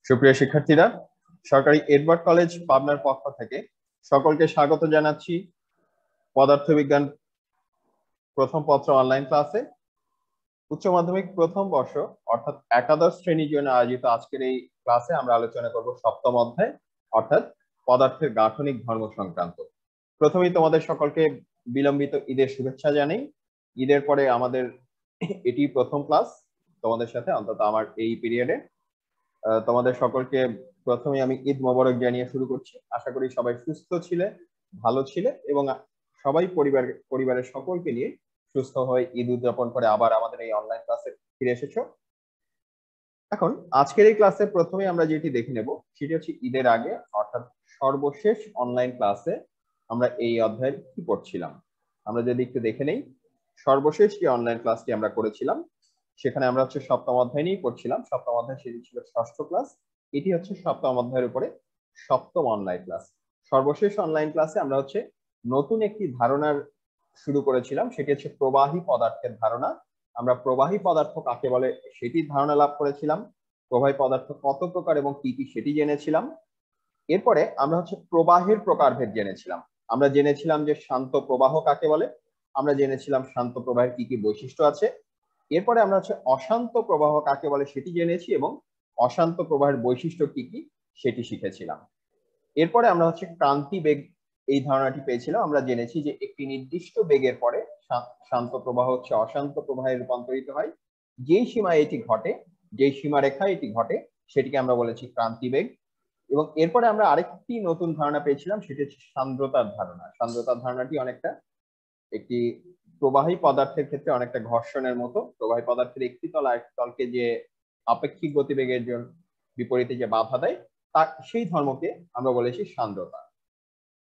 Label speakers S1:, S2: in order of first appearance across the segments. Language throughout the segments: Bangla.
S1: সুপ্রিয় শিক্ষার্থীরা, সরকারি এডওয়ার্ড কলেজ পাবনার পক্ষ থেকে সকলকে স্বাগত জানাচ্ছি পদার্থবিজ্ঞান প্রথম পত্র অনলাইন ক্লাসে। উচ্চ মাধ্যমিক প্রথম বর্ষ অর্থাৎ একাদশ শ্রেণীর জন্য আয়োজিত আজকের এই ক্লাসে আমরা আলোচনা করব সপ্তম অধ্যায় অর্থাৎ পদার্থের গাঠনিক ধর্ম সংক্রান্ত। প্রথমেই তোমাদের সকলকে বিলম্বিত ঈদের শুভেচ্ছা জানাই। ঈদের পরে আমাদের এটি প্রথম ক্লাস তোমাদের সাথে, অন্তত আমার এই পিরিয়ডে। তোমাদের সকলকে প্রথমে আমি ঈদ মোবারক জানিয়ে শুরু করছি। আশা করি সবাই সুস্থ ছিলে, ভালো ছিলে এবং সবাই পরিবারের সকলকে নিয়ে সুস্থ হয়ে ঈদ উদযাপন করে আবার আমাদের এই অনলাইন ক্লাসে ফিরে এসেছো। এখন আজকের এই ক্লাসে প্রথমে আমরা যেটি দেখে নেব সেটি হচ্ছে ঈদের আগে অর্থাৎ সর্বশেষ অনলাইন ক্লাসে আমরা এই অধ্যায়ের কি পড়ছিলাম। আমরা যদি একটু দেখে নেই, সর্বশেষ যে অনলাইন ক্লাসটি আমরা করেছিলাম সেখানে আমরা হচ্ছে সপ্তম অধ্যায় নিয়েই পড়ছিলাম। সপ্তম অধ্যায় সেটি ছিল ষষ্ঠ ক্লাস, এটি হচ্ছে সপ্তম অধ্যায়ের উপরে সপ্তম অনলাইন ক্লাস। সর্বশেষ অনলাইন ক্লাসে আমরা হচ্ছে নতুন একটি ধারণার শুরু করেছিলাম, সেটি হচ্ছে প্রবাহী পদার্থের ধারণা। আমরা প্রবাহী পদার্থ কাকে বলে সেটি ধারণা লাভ করেছিলাম, প্রবাহী পদার্থ কত প্রকার এবং কি কি সেটি জেনেছিলাম। এরপরে আমরা হচ্ছে প্রবাহের প্রকারভেদ জেনেছিলাম। আমরা জেনেছিলাম যে শান্ত প্রবাহ কাকে বলে, আমরা জেনেছিলাম শান্ত প্রবাহের কি কি বৈশিষ্ট্য আছে। এরপরে আমরা হচ্ছে অশান্ত প্রবাহ কাকে বলে সেটি জেনেছি এবং অশান্ত প্রবাহের বৈশিষ্ট্য কি কি সেটি শিখেছিলাম। এরপরে আমরা হচ্ছে ক্রান্তি বেগ এই ধারণাটি পেয়েছিলাম। আমরা জেনেছি যে একটি নির্দিষ্ট বেগের পরে শান্ত প্রবাহ হচ্ছে অশান্ত প্রবাহে রূপান্তরিত হয়। যেই সীমায় এটি ঘটে, যেই সীমারেখায় এটি ঘটে সেটিকে আমরা বলেছি ক্রান্তি বেগ। এবং এরপরে আমরা আরেকটি নতুন ধারণা পেয়েছিলাম, সেটি হচ্ছে সান্দ্রতার ধারণা। সান্দ্রতার ধারণাটি অনেকটা একটি প্রবাহী পদার্থের ক্ষেত্রে অনেকটা ঘর্ষণের মতো। প্রবাহী পদার্থের একটি তল আরেকটি তলকে যে আপেক্ষিক গতিবেগের জন্য বিপরীতে যে বাধা দেয় তা সেই ধর্মকে আমরা বলেছি সান্দ্রতা।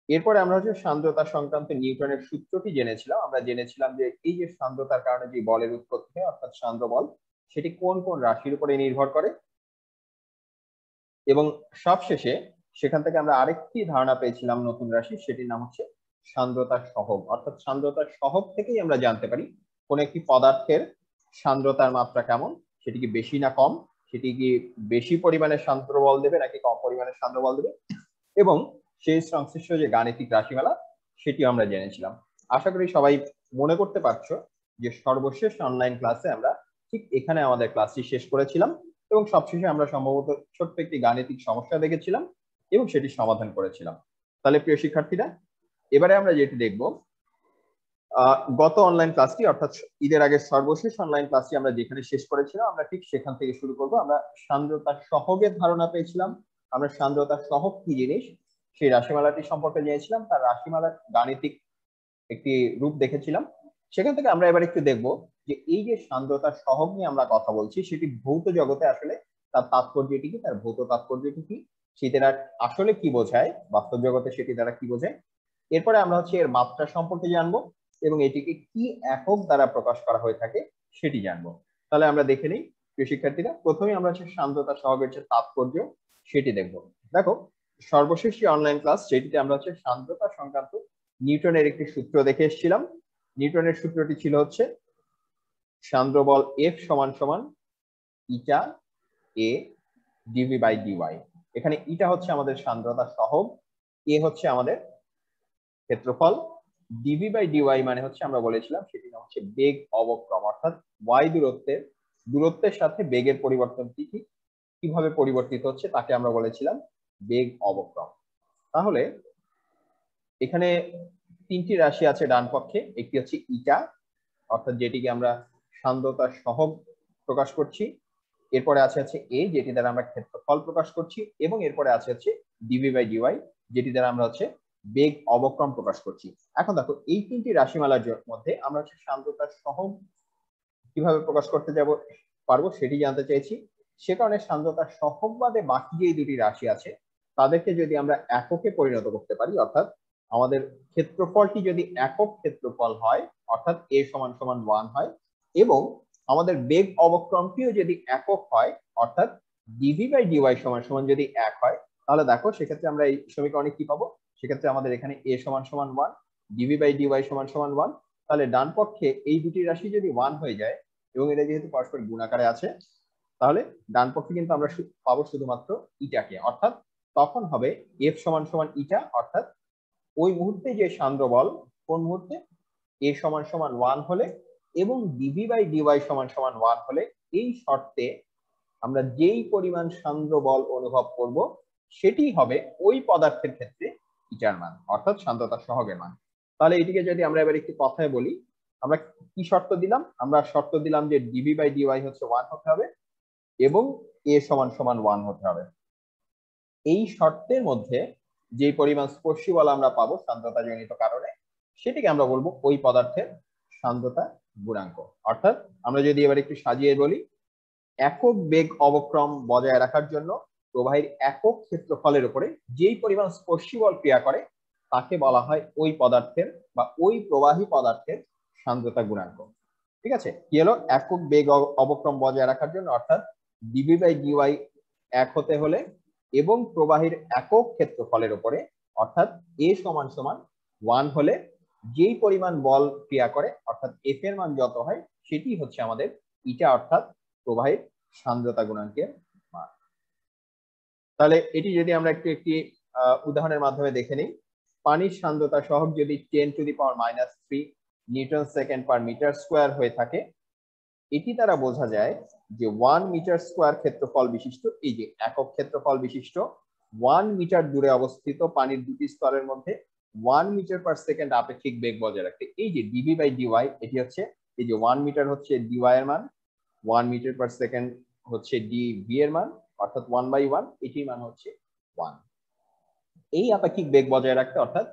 S1: এরপরে আমরা হচ্ছে সান্দ্রতা সংক্রান্ত নিউটনের সূত্রটি জেনেছিলাম। আমরা জেনেছিলাম যে এই যে সান্দ্রতার কারণে যে বলের উৎপত্তি হয় অর্থাৎ সান্দ্র বল, সেটি কোন কোন রাশির উপরে নির্ভর করে। এবং সবশেষে সেখান থেকে আমরা আরেকটি ধারণা পেয়েছিলাম নতুন রাশি, সেটির নাম হচ্ছে সান্দ্রতার সহগ। অর্থাৎ সান্দ্রতার সহগ থেকেই আমরা জানতে পারি কোন একটি পদার্থের সান্দ্রতার মাত্রা কেমন, সেটি কি বেশি না কম, সেটি কি বেশি পরিমাণে সান্দ্র বল দেবে নাকি কম পরিমাণে সান্দ্র বল দেবে, এবং সেই সংশ্লিষ্ট যে গাণিতিক রাশিমালা সেটি আমরা জেনেছিলাম। আশা করি সবাই মনে করতে পারছো যে সর্বশেষ অনলাইন ক্লাসে আমরা ঠিক এখানে আমাদের ক্লাসটি শেষ করেছিলাম এবং সবশেষে আমরা সম্ভবত ছোট্ট একটি গাণিতিক সমস্যা দেখেছিলাম এবং সেটি সমাধান করেছিলাম। তাহলে প্রিয় শিক্ষার্থীরা, এবারে আমরা যেটি দেখব, গত অনলাইন ক্লাসটি অর্থাৎ ঈদের আগে সর্বশেষ অনলাইন ক্লাসটি আমরা যেখানে শেষ করেছিলাম আমরা ঠিক সেখান থেকে শুরু করব। আমরা সান্দ্রতার সহগের ধারণা পেয়েছিলাম। আমরা সান্দ্রতার সহগ কি জিনিস সেই রাশিমালাটি সম্পর্কে জেনেছিলাম, তার রাশিমালার গাণিতিক একটি রূপ দেখেছিলাম। সেখান থেকে আমরা এবার একটু দেখব যে এই যে সান্দ্রতার সহগ নিয়ে আমরা কথা বলছি সেটি ভৌত জগতে আসলে তার তাৎপর্যটি কি, তার ভৌত তাৎপর্যটি কি, সেটি আসলে কি বোঝায়, বাস্তব জগতে সেটি দ্বারা কি বোঝায়। এরপরে আমরা হচ্ছে এর মাত্রা সম্পর্কে জানবো এবং এটিকে কি একক দ্বারা প্রকাশ করা হয়ে থাকে সেটি জানবো। তাহলে আমরা দেখে নিই প্রিয় শিক্ষার্থীরা, প্রথমে আমরা হচ্ছে সান্দ্রতা সহগের যে তাৎপর্য সেটি দেখবো। দেখো, সর্বশেষ যে অনলাইন ক্লাস সেটিতে আমরা হচ্ছে সান্দ্রতা সংক্রান্ত নিউটনের একটি সূত্র দেখে এসেছিলাম। নিউটনের সূত্রটি ছিল হচ্ছে সান্দ্র বল এফ সমান সমান ইটা এ ডিভি বাই ডিওয়াই। এখানে ইটা হচ্ছে আমাদের সান্দ্রতা সহগ, এ হচ্ছে আমাদের ক্ষেত্রফল, ডিভি বাই ডিওয়াই মানে হচ্ছে আমরা বলেছিলাম সেটি হচ্ছে বেগ অবক্রম, অর্থাৎ ওয়াই দূরত্বের সাথে বেগের পরিবর্তনটি কিভাবে পরিবর্তিত হচ্ছে তাকে আমরা বলেছিলাম বেগ অবক্রম। তাহলে এখানে তিনটি রাশি আছে ডান পক্ষে, একটি হচ্ছে ইটা অর্থাৎ যেটিকে আমরা সান্দ্রতার সহগ প্রকাশ করছি, এরপরে আছে হচ্ছে এ যেটি দ্বারা আমরা ক্ষেত্রফল প্রকাশ করছি, এবং এরপরে আছে হচ্ছে ডিভি বাই ডিওয়াই যেটি দ্বারা আমরা হচ্ছে বেগ অবক্রম প্রকাশ করছি। এখন দেখো, এই তিনটি রাশিমালার মধ্যে আমরা হচ্ছে সান্দ্রতার সহগ কিভাবে প্রকাশ করতে পারবো সেটি জানতে চাইছি। সে কারণে সান্দ্রতার সহগ বাদে বাকি যে দুটি রাশি আছে তাদেরকে যদি আমরা এককে পরিণত করতে পারি, অর্থাৎ আমাদের ক্ষেত্রফলটি যদি একক ক্ষেত্রফল হয় অর্থাৎ এ সমান সমান 1 হয় এবং আমাদের বেগ অবক্রমটিও যদি একক হয় অর্থাৎ ডিভি বাই ডিওয়াই সমান সমান যদি 1 হয়, তাহলে দেখো সেক্ষেত্রে আমরা এই সমীকরণে কি পাবো, সেক্ষেত্রে আমাদের এখানে এ সমান সমান 1, ডিভি বাই ডিওয়াই সমান সমান 1। তাহলে ডান পক্ষে এই দুটি রাশি যদি 1 হয়ে যায় এবং এটা যেহেতু পরস্পর গুণাকারে আছে তাহলে ডান পক্ষে কিন্তু আমরা পাবো শুধুমাত্র ইটাকে, অর্থাৎ তখন হবে এফ সমান সমান ইটা, অর্থাৎ ওই মুহূর্তে যে সান্দ্র বল কোন মুহূর্তে এ সমান সমান 1 হলে এবং ডিভি বাই ডিওয়াই সমান সমান 1 হলে এই শর্তে আমরা যেই পরিমাণ সান্দ্র বল অনুভব করব সেটি হবে ওই পদার্থের ক্ষেত্রে ইটার মান, অর্থাৎ সান্দ্রতা সহগের মান। তাহলে এটিকে যদি আমরা এবার একটু কথায় বলি, আমরা কি শর্ত দিলাম? আমরা শর্ত দিলাম যে ডিভি বাই ডিওয়াই হচ্ছে 1 হতে হবে এবং এ সমান সমান 1 হতে হবে। এই শর্তের মধ্যে যে পরিমাণ স্পর্শী বল আমরা পাবো সান্দ্রতা জনিত কারণে সেটিকে আমরা বলবো ওই পদার্থের সান্দ্রতা গুণাঙ্ক। অর্থাৎ আমরা যদি এবার একটু সাজিয়ে বলি, একক বেগ অবক্রম বজায় রাখার জন্য প্রবাহীর একক ক্ষেত্রফলের উপরে যেই পরিমাণ স্পর্শী বল ক্রিয়া করে তাকে বলা হয় ওই পদার্থের বা ওই প্রবাহী পদার্থের সান্দ্রতা গুণাঙ্ক। ঠিক আছে, কি হলো? একক বেগ অবক্রম বজায় রাখার জন্য অর্থাৎ ডিভি বাই ডিওয়াই 1 হতে হলে এবং প্রবাহীর একক ক্ষেত্রফলের উপরে অর্থাৎ এ সমান সমান 1 হলে যেই পরিমাণ বল ক্রিয়া করে অর্থাৎ এফ এর মান যত হয় সেটি হচ্ছে আমাদের ইটা, অর্থাৎ প্রবাহের সান্দ্রতা গুণাঙ্কের মান। তাহলে এটি যদি আমরা একটি উদাহরণের মাধ্যমে দেখে নিই, পানির সান্দ্রতা সহগ যদি 10⁻³ newton second per metre square হয়ে থাকে, এটি দ্বারা বোঝা যায় যে 1 মিটার স্কোয়ার ক্ষেত্রফল বিশিষ্ট, এই যে একক ক্ষেত্রফল বিশিষ্ট 1 মিটার দূরে অবস্থিত পানির দুটি স্তরের মধ্যে 1 মিটার পার সেকেন্ড আপেক্ষিক বেগ বজায় রাখতে, এই যে ডিভি বাই ডিওয়াই এটি হচ্ছে, এই যে 1 মিটার হচ্ছে ডিওয়াই এর মান, 1 মিটার পার সেকেন্ড হচ্ছে ডিভি এর মান, অর্থাৎ 1/1 এটির মান হচ্ছে 1। এই আপেক্ষিক বেগ বজায় রাখতে অর্থাৎ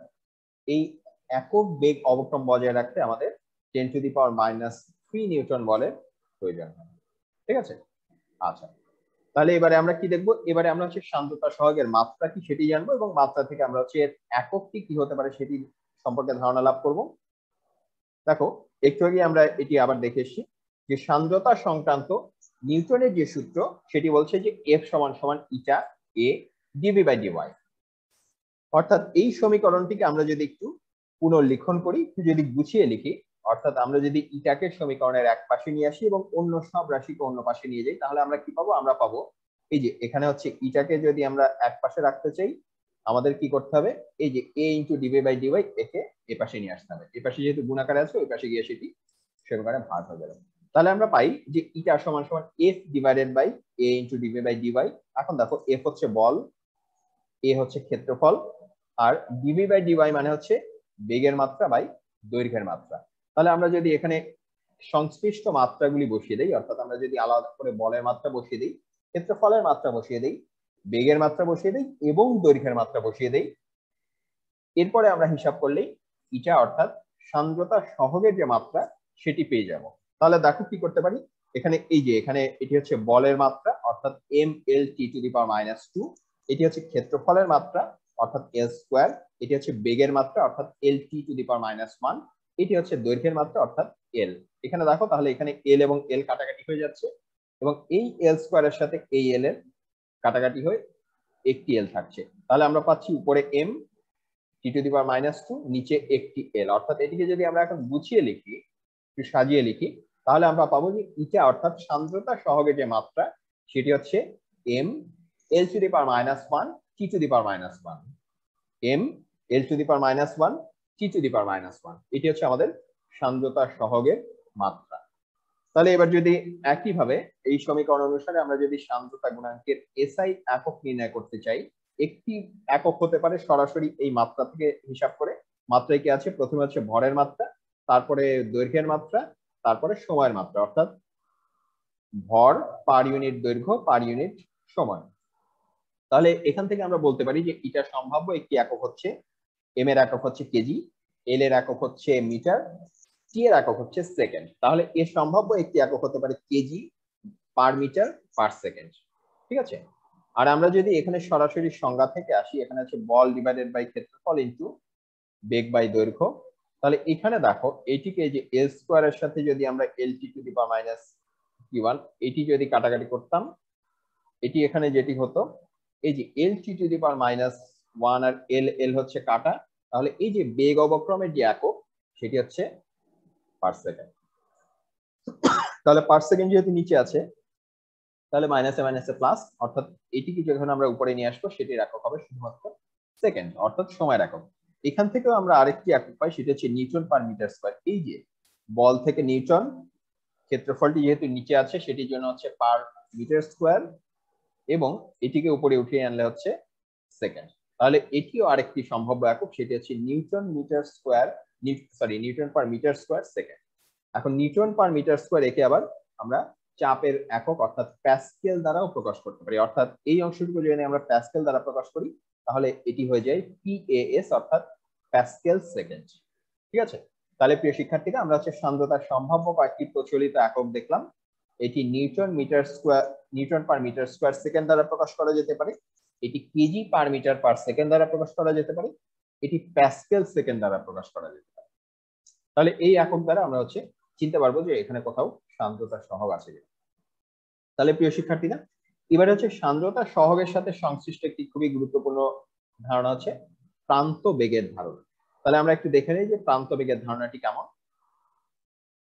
S1: এই একক বেগ অবক্রম বজায় রাখতে আমাদের 10⁻³ নিউটন বলের প্রয়োজন হয়। ঠিক আছে, আচ্ছা তাহলে এবারে আমরা কি দেখবো? এবারে আমরা হচ্ছে সান্দ্রতা সহগের মাত্রা কি সেটি জানবো এবং মাত্রা থেকে আমরা হচ্ছে এর এককটি কি হতে পারে সেটি সম্পর্কে ধারণা লাভ করব। দেখো, একটু আগে আমরা এটি আবার দেখে এসেছি যে সান্দ্রতা সংক্রান্ত নিউটনের যে সূত্র সেটি বলছে যে এফ সমান সমান ইটা এ ডিভি বাই ডিওয়াই। অর্থাৎ এই সমীকরণটিকে আমরা যদি একটু পুনর্লিখন করি, একটু যদি গুছিয়ে লিখি, অর্থাৎ আমরা যদি ইটাকে সমীকরণের এক পাশে নিয়ে আসি এবং অন্য সব রাশিকে অন্য পাশে নিয়ে যাই, তাহলে আমরা কি পাবো? আমরা পাবো এই যে এখানে হচ্ছে ইটাকে যদি আমরা এক পাশে রাখতে চাই আমাদের কি করতে হবে? এই যে এ ইন্টু ডিভি বাই ডিওয়াই একে এ পাশে নিয়ে আসতে হবে। এ পাশে যেহেতু গুণাকারে আছে ওই পাশে গিয়ে সেটি সেভাবে ভাগ হয়ে যাবে। তাহলে আমরা পাই যে ইটা সমান সমান F divided by A into dv by dy. এখন দেখো এফ হচ্ছে বল, এ হচ্ছে ক্ষেত্রফল, আর ডিভি বাই ডিওয়াই মানে হচ্ছে বেগের মাত্রা বাই দৈর্ঘ্যের মাত্রা। তাহলে আমরা যদি এখানে সংশ্লিষ্ট মাত্রাগুলি বসিয়ে দেই, অর্থাৎ আমরা যদি আলাদা করে বলের মাত্রা বসিয়ে দিই, ক্ষেত্রফলের মাত্রা বসিয়ে দেই, বেগের মাত্রা বসিয়ে দেই এবং দৈর্ঘ্যের মাত্রা বসিয়ে দেই, এরপরে আমরা হিসাব করলেই ইটা অর্থাৎ সান্দ্রতা সহগের যে মাত্রা সেটি পেয়ে যাব। তাহলে দেখো কি করতে পারি, এখানে এই যে এখানে এটি হচ্ছে বলের মাত্রা অর্থাৎ mL/2, এটি হচ্ছে ক্ষেত্রফলের মাত্রা অর্থাৎ L², এটি হচ্ছে বেগের মাত্রা অর্থাৎ L(t⁻⁻1), এটি হচ্ছে দৈর্ঘ্যের মাত্রা অর্থাৎ L। এখানে দেখো তাহলে এখানে L এবং L কাটাকাটি হয়ে যাচ্ছে এবং এই L² এর সাথে এই L এর কাটাকাটি হয়ে একটি L থাকছে। তাহলে আমরা পাচ্ছি উপরে m t⁻², নিচে একটি L। অর্থাৎ এটিকে যদি আমরা এখন গুছিয়ে লিখি, একটু সাজিয়ে লিখি, তাহলে আমরা পাবো যে ইটা অর্থাৎ সান্দ্রতা সহগের যে মাত্রা সেটি হচ্ছে m L⁻⁻1 t⁻⁻1, m L⁻⁻1 t⁻⁻1, এটি হচ্ছে আমাদের সান্দ্রতা সহগের মাত্রা। তাহলে এবার যদি একইভাবে এই সমীকরণ অনুসারে আমরা যদি সান্দ্রতা গুণাঙ্কের এসআই একক নির্ণয় করতে চাই, একটি একক হতে পারে সরাসরি এই মাত্রা থেকে হিসাব করে। মাত্রায় কি আছে? প্রথমে হচ্ছে ভরের মাত্রা, তারপরে দৈর্ঘ্যের মাত্রা, তারপরে সময়ের মাত্রা, অর্থাৎ ভর পার ইউনিট দৈর্ঘ্য পার ইউনিট সময়। তাহলে এখান থেকে আমরা বলতে পারি যে ইটা সম্ভাব্য একটি একক হচ্ছে, এম এর একক হচ্ছে কেজি, এল এর একক হচ্ছে মিটার, টি এর একক হচ্ছে সেকেন্ড। তাহলে এর সম্ভাব্য একটি একক হতে পারে kg per metre per second. ঠিক আছে, আর আমরা যদি এখানে সরাসরি সংজ্ঞা থেকে আসি, এখানে আছে বল ডিভাইডেড বাই ক্ষেত্রফল ইনটু বেগ বাই দৈর্ঘ্য। তাহলে এখানে দেখো এটিকে যে L² এর সাথে যদি আমরা L(t⁻⁻1) এটি যদি কাটাকাটি করতাম, এটি এখানে যেটি হতো এই যে L(t⁻⁻1) আর L হচ্ছে কাটা, তাহলে এই যে বেগ অবক্রমের যে একক সেটি হচ্ছে পার সেকেন্ড। তাহলে পার সেকেন্ড যেহেতু নিচে আছে তাহলে মাইনাসে মাইনাসে প্লাস, অর্থাৎ এটিকে যখন আমরা উপরে নিয়ে আসবো সেটির একক হবে শুধুমাত্র সেকেন্ড, অর্থাৎ সময়ের একক। এখান থেকেও আমরা আরেকটি একক পাই, সেটা হচ্ছে নিউটন পার মিটার স্কয়ার। এই যে বল থেকে নিউটন, ক্ষেত্রফলটি যেহেতু নিচে আছে সেটির জন্য হচ্ছে পার মিটার স্কয়ার, এবং এটিকে উপরে উঠিয়ে আনলে হচ্ছে সেকেন্ড। তাহলে এটিও আরেকটি সম্ভাব্য একক, সেটি হচ্ছে newton metre square, newton per metre square second. এখন নিউটন পার মিটার স্কয়ার একে আবার আমরা চাপের একক অর্থাৎ প্যাসকেল দ্বারাও প্রকাশ করতে পারি। অর্থাৎ এই অংশটুকু যদি আমরা প্যাসকেল দ্বারা প্রকাশ করি তাহলে এটি হয়ে যায় পিএএস অর্থাৎ প্যাসকেল সেকেন্ড। ঠিক আছে, তাহলে প্রিয় শিক্ষার্থীরা আমরা হচ্ছে সান্দ্রতার সম্ভাব্য কয়েকটি প্রচলিত একক দেখলাম। এটি newton per metre square second দ্বারা প্রকাশ করা যেতে পারে, এটি kg per metre per second দ্বারা প্রকাশ করা যেতে পারে, এটি প্যাসকেল সেকেন্ড দ্বারা প্রকাশ করা যেতে পারে। তাহলে এই একক দ্বারা আমরা হচ্ছে চিনতে পারবো যে এখানে কোথাও সান্দ্রতার সহগ আছে কিনা। তাহলে প্রিয় শিক্ষার্থীরা এবারে হচ্ছে সান্দ্রতার সহগের সাথে সংশ্লিষ্ট একটি খুবই গুরুত্বপূর্ণ ধারণা হচ্ছে প্রান্ত বেগের ধারণা। তাহলে আমরা একটু দেখে নিই যে প্রান্ত বেগের ধারণাটি কেমন।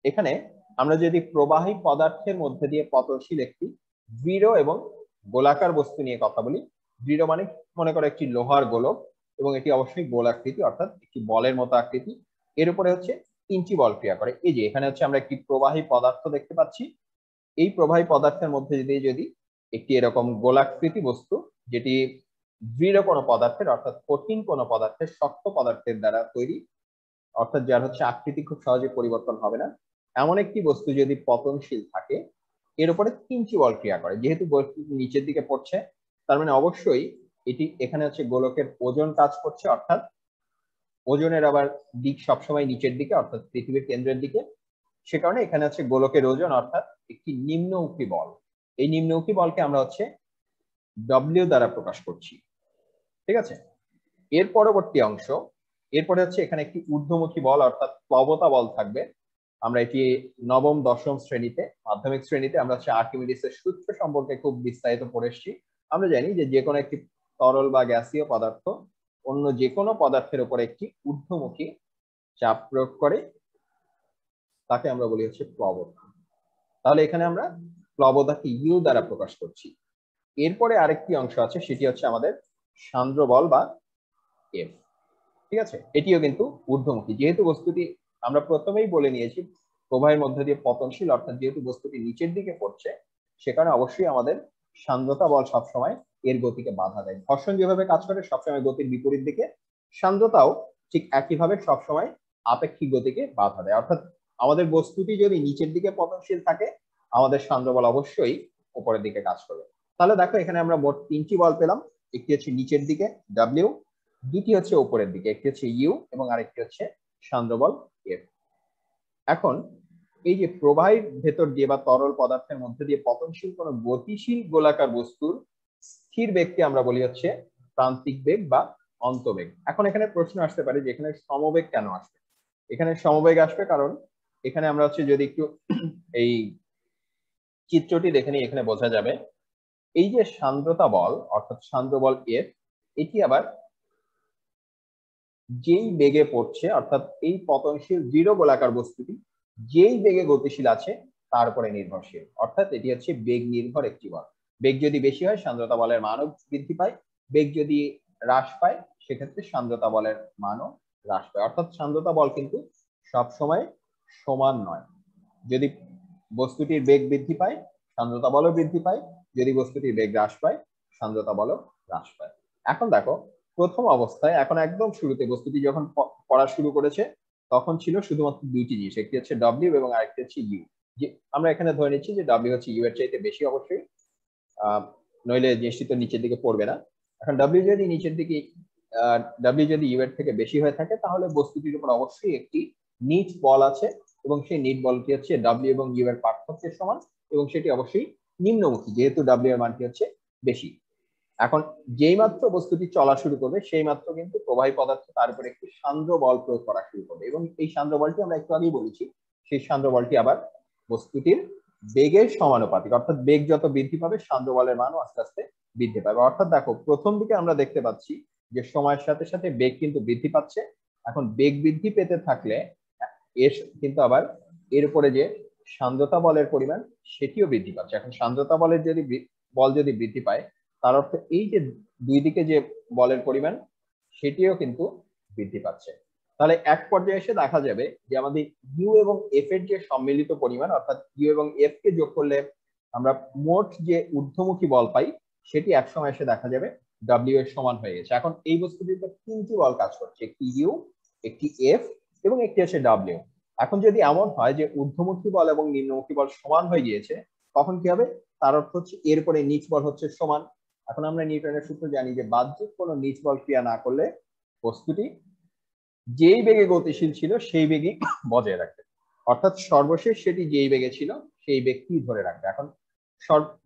S1: এখানে আমরা যদি প্রবাহী পদার্থের মধ্যে দিয়ে পতনশীল একটি দৃঢ় এবং গোলাকার বস্তু নিয়ে কথা বলি। দৃঢ় মানে মনে করো একটি লোহার গোলক, এবং এটি অবশ্যই গোলাকৃতি অর্থাৎ একটি বলের মতো আকৃতি। এর উপরে হচ্ছে 3টি বল ক্রিয়া করে। এই যে এখানে হচ্ছে আমরা একটি প্রবাহী পদার্থ দেখতে পাচ্ছি। এই প্রবাহী পদার্থের মধ্যে যদি একটি এরকম গোলাকৃতি বস্তু, যেটি দৃঢ় কোনো পদার্থের অর্থাৎ কঠিন কোনো পদার্থের শক্ত পদার্থের দ্বারা তৈরি, অর্থাৎ যার হচ্ছে আকৃতি খুব সহজে পরিবর্তন হবে না, এমন একটি বস্তু যদি পতনশীল থাকে, এর উপরে 3টি বল ক্রিয়া করে। যেহেতু বস্তুটি নিচের দিকে পড়ছে, তার মানে অবশ্যই এটি এখানে হচ্ছে গোলকের ওজন কাজ করছে, অর্থাৎ ওজনের আবার দিক সবসময় নিচের দিকে অর্থাৎ পৃথিবীর কেন্দ্রের দিকে। সে কারণে এখানে হচ্ছে গোলকের ওজন অর্থাৎ একটি নিম্নমুখী বল। এই নিম্নমুখী বলকে আমরা হচ্ছে ডব্লিউ দ্বারা প্রকাশ করছি। ঠিক আছে, এর পরবর্তী অংশ, এরপরে হচ্ছে এখানে একটি ঊর্ধ্বমুখী বল অর্থাৎ প্লবতা বল থাকবে। আমরা এটি নবম দশম শ্রেণীতে, মাধ্যমিক শ্রেণীতে আমরা হচ্ছে আর্কিমিডিসের সূত্র সম্পর্কে খুব বিস্তারিত পড়ে এসেছি। আমরা জানি যে কোনো একটি তরল বা গ্যাসীয় পদার্থ অন্য যে কোনো পদার্থের উপরে একটি ঊর্ধ্বমুখী চাপ প্রয়োগ করে, তাকে আমরা বলি হচ্ছে প্লবতা। তাহলে এখানে আমরা প্লবতাকে ইউ দ্বারা প্রকাশ করছি। এরপরে আরেকটি অংশ আছে, সেটি হচ্ছে আমাদের সান্দ্র বল বা এফ। ঠিক আছে, এটিও কিন্তু ঊর্ধ্বমুখী। যেহেতু বস্তুটি আমরা প্রথমেই বলে নিয়েছি প্রবাহের মধ্যে দিয়ে পতনশীল, অর্থাৎ যেহেতু বস্তুটি নিচের দিকে পড়ছে, সেখানে অবশ্যই আমাদের সান্দ্রতা বল সবসময় এর গতিকে বাধা দেয়। ঘর্ষণ যেভাবে কাজ করে সবসময় গতির বিপরীত দিকে, সান্দ্রতাও ঠিক একইভাবে সবসময় আপেক্ষিক গতিকে বাধা দেয়। অর্থাৎ আমাদের বস্তুটি যদি নিচের দিকে পতনশীল থাকে, আমাদের সান্দ্র বল অবশ্যই উপরের দিকে কাজ করবে। তাহলে দেখো এখানে আমরা মোট 3টি বল পেলাম। একটি হচ্ছে নিচের দিকে ডাব্লিউ, দুটি হচ্ছে উপরের দিকে, একটি হচ্ছে ইউ এবং আরেকটি হচ্ছে সান্দ্র বল এফ। এখন এই যে প্রবাহের ভেতর দিয়ে বা তরল পদার্থের মধ্যে দিয়ে পতনশীল কোনো গতিশীল গোলাকার বস্তুর স্থির বেগকে আমরা বলি হচ্ছে প্রান্তিক বেগ বা অন্তবেগ। এখন এখানে প্রশ্ন আসতে পারে যে এখানে সমবেগ কেন আসবে। এখানে সমবেগ আসবে কারণ এখানে আমরা হচ্ছে যদি একটু এই চিত্রটি দেখে নিই, এখানে বোঝা যাবে এই যে সান্দ্রতা বল অর্থাৎ সান্দ্র বল এফ, এটি আবার যেই বেগে পড়ছে অর্থাৎ এই পতনশীল দৃঢ় গোলাকার বস্তুটি যেই বেগে গতিশীল আছে তার উপরে নির্ভরশীল। অর্থাৎ এটি হচ্ছে বেগ নির্ভর একটি বল। বেগ যদি বেশি হয় সান্দ্রতা বলের মানও বৃদ্ধি পায়, বেগ যদি হ্রাস পায় সেক্ষেত্রে সান্দ্রতা বলের মানও হ্রাস পায়। অর্থাৎ সান্দ্রতা বল কিন্তু সবসময় সমান নয়। যদি বস্তুটির বেগ বৃদ্ধি পায় সান্দ্রতা বলও বৃদ্ধি পায়, যদি বস্তুটির বেগ হ্রাস পায় সান্দ্রতা বলও হ্রাস পায়। এখন দেখো প্রথম অবস্থায়, এখন একদম শুরুতে বস্তুটি যখন পড়া শুরু করেছে তখন ছিল শুধুমাত্র দুইটি জিনিস, একটি হচ্ছে ডব্লিউ এবং আরেকটি হচ্ছে ইউ। যে আমরা এখানে ধরে নিচ্ছি যে ডব্লিউ হচ্ছে ইউ এর চাইতে বেশি অবশ্যই, নইলে জিনিসটি তো নিচের দিকে পড়বে না। এখন ডব্লিউ যদি নিচের দিকে ডব্লিউ যদি ইউ এর থেকে বেশি হয়ে থাকে তাহলে বস্তুটির উপর অবশ্যই একটি নিট বল আছে, এবং সেই নিট বলটি হচ্ছে ডব্লিউ এবং ইউ এর পার্থক্যের সমান, এবং সেটি অবশ্যই নিম্নমুখী যেহেতু ডব্লিউ এর মানটি হচ্ছে বেশি। এখন যেই মাত্র বস্তুটি চলা শুরু করবে সেই মাত্র কিন্তু প্রবাহী পদার্থ তার উপর একটি সান্দ্র বল প্রয়োগ করা শুরু করবে, এবং এই সান্দ্র বলটি আমরা একটু আগেই বলেছি সেই সান্দ্র বলটি আবার বস্তুটির বেগের সমানুপাতিক। অর্থাৎ বেগ যত বৃদ্ধি পাবে সান্দ্র বলের মানও আস্তে আস্তে বৃদ্ধি পাবে। অর্থাৎ দেখো প্রথম দিকে আমরা দেখতে পাচ্ছি যে সময়ের সাথে সাথে বেগ কিন্তু বৃদ্ধি পাচ্ছে। এখন বেগ বৃদ্ধি পেতে থাকলে এর কিন্তু আবার এর উপরে যে সান্দ্রতা বলের পরিমাণ সেটিও বৃদ্ধি পাচ্ছে। এখন সান্দ্রতা বলের বল যদি বৃদ্ধি পায়, তার অর্থ এই যে দুই দিকে যে বলের পরিমাণ সেটিও কিন্তু বৃদ্ধি পাচ্ছে। তাহলে এক পর্যায়ে এসে দেখা যাবে যে আমাদের ইউ এবং এফ এর যে সম্মিলিত পরিমাণ, অর্থাৎ ইউ এবং এফ কে যোগ করলে আমরা মোট যে ঊর্ধ্বমুখী বল পাই, সেটি একসময় এসে দেখা যাবে ডাব্লিউ এর সমান হয়ে গেছে। এখন এই বস্তুটিতে তিনটি বল কাজ করছে, একটি ইউ, একটি এফ এবং একটি আছে ডাব্লিউ। এখন যদি এমন হয় যে ঊর্ধ্বমুখী বল এবং নিম্নমুখী বল সমান হয়ে গিয়েছে, তখন কি হবে? তার অর্থ হচ্ছে এরপরে নিচ বল হচ্ছে সমান। এখন আমরা নিউটনের সূত্র জানি যে বাহ্যিক কোনো নিচ বল ক্রিয়া না করলে বস্তুটি যেই বেগে গতিশীল ছিল সেই বেগই বজায় রাখবে, অর্থাৎ সর্বশেষ সেটি যেই বেগে ছিল সেই বেগটি ধরে রাখবে। এখন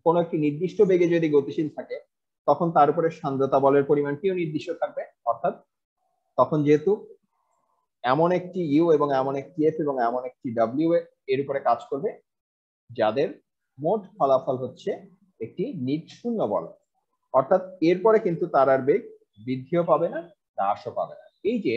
S1: কোনো একটি নির্দিষ্ট বেগে যদি গতিশীল থাকে, তখন তার উপরে সান্দ্রতা বলের পরিমাণটিও নির্দিষ্ট থাকবে, অর্থাৎ তখন যেহেতু এমন একটি ইউ এবং এমন একটি এফ এবং এমন একটি ডাব্লিউ এর উপরে কাজ করবে যাদের মোট ফলাফল হচ্ছে একটি নিট শূন্য বল, অর্থাৎ এরপরে কিন্তু তার আর বেগ বৃদ্ধিও পাবে না, হ্রাসও পাবে না। এই যে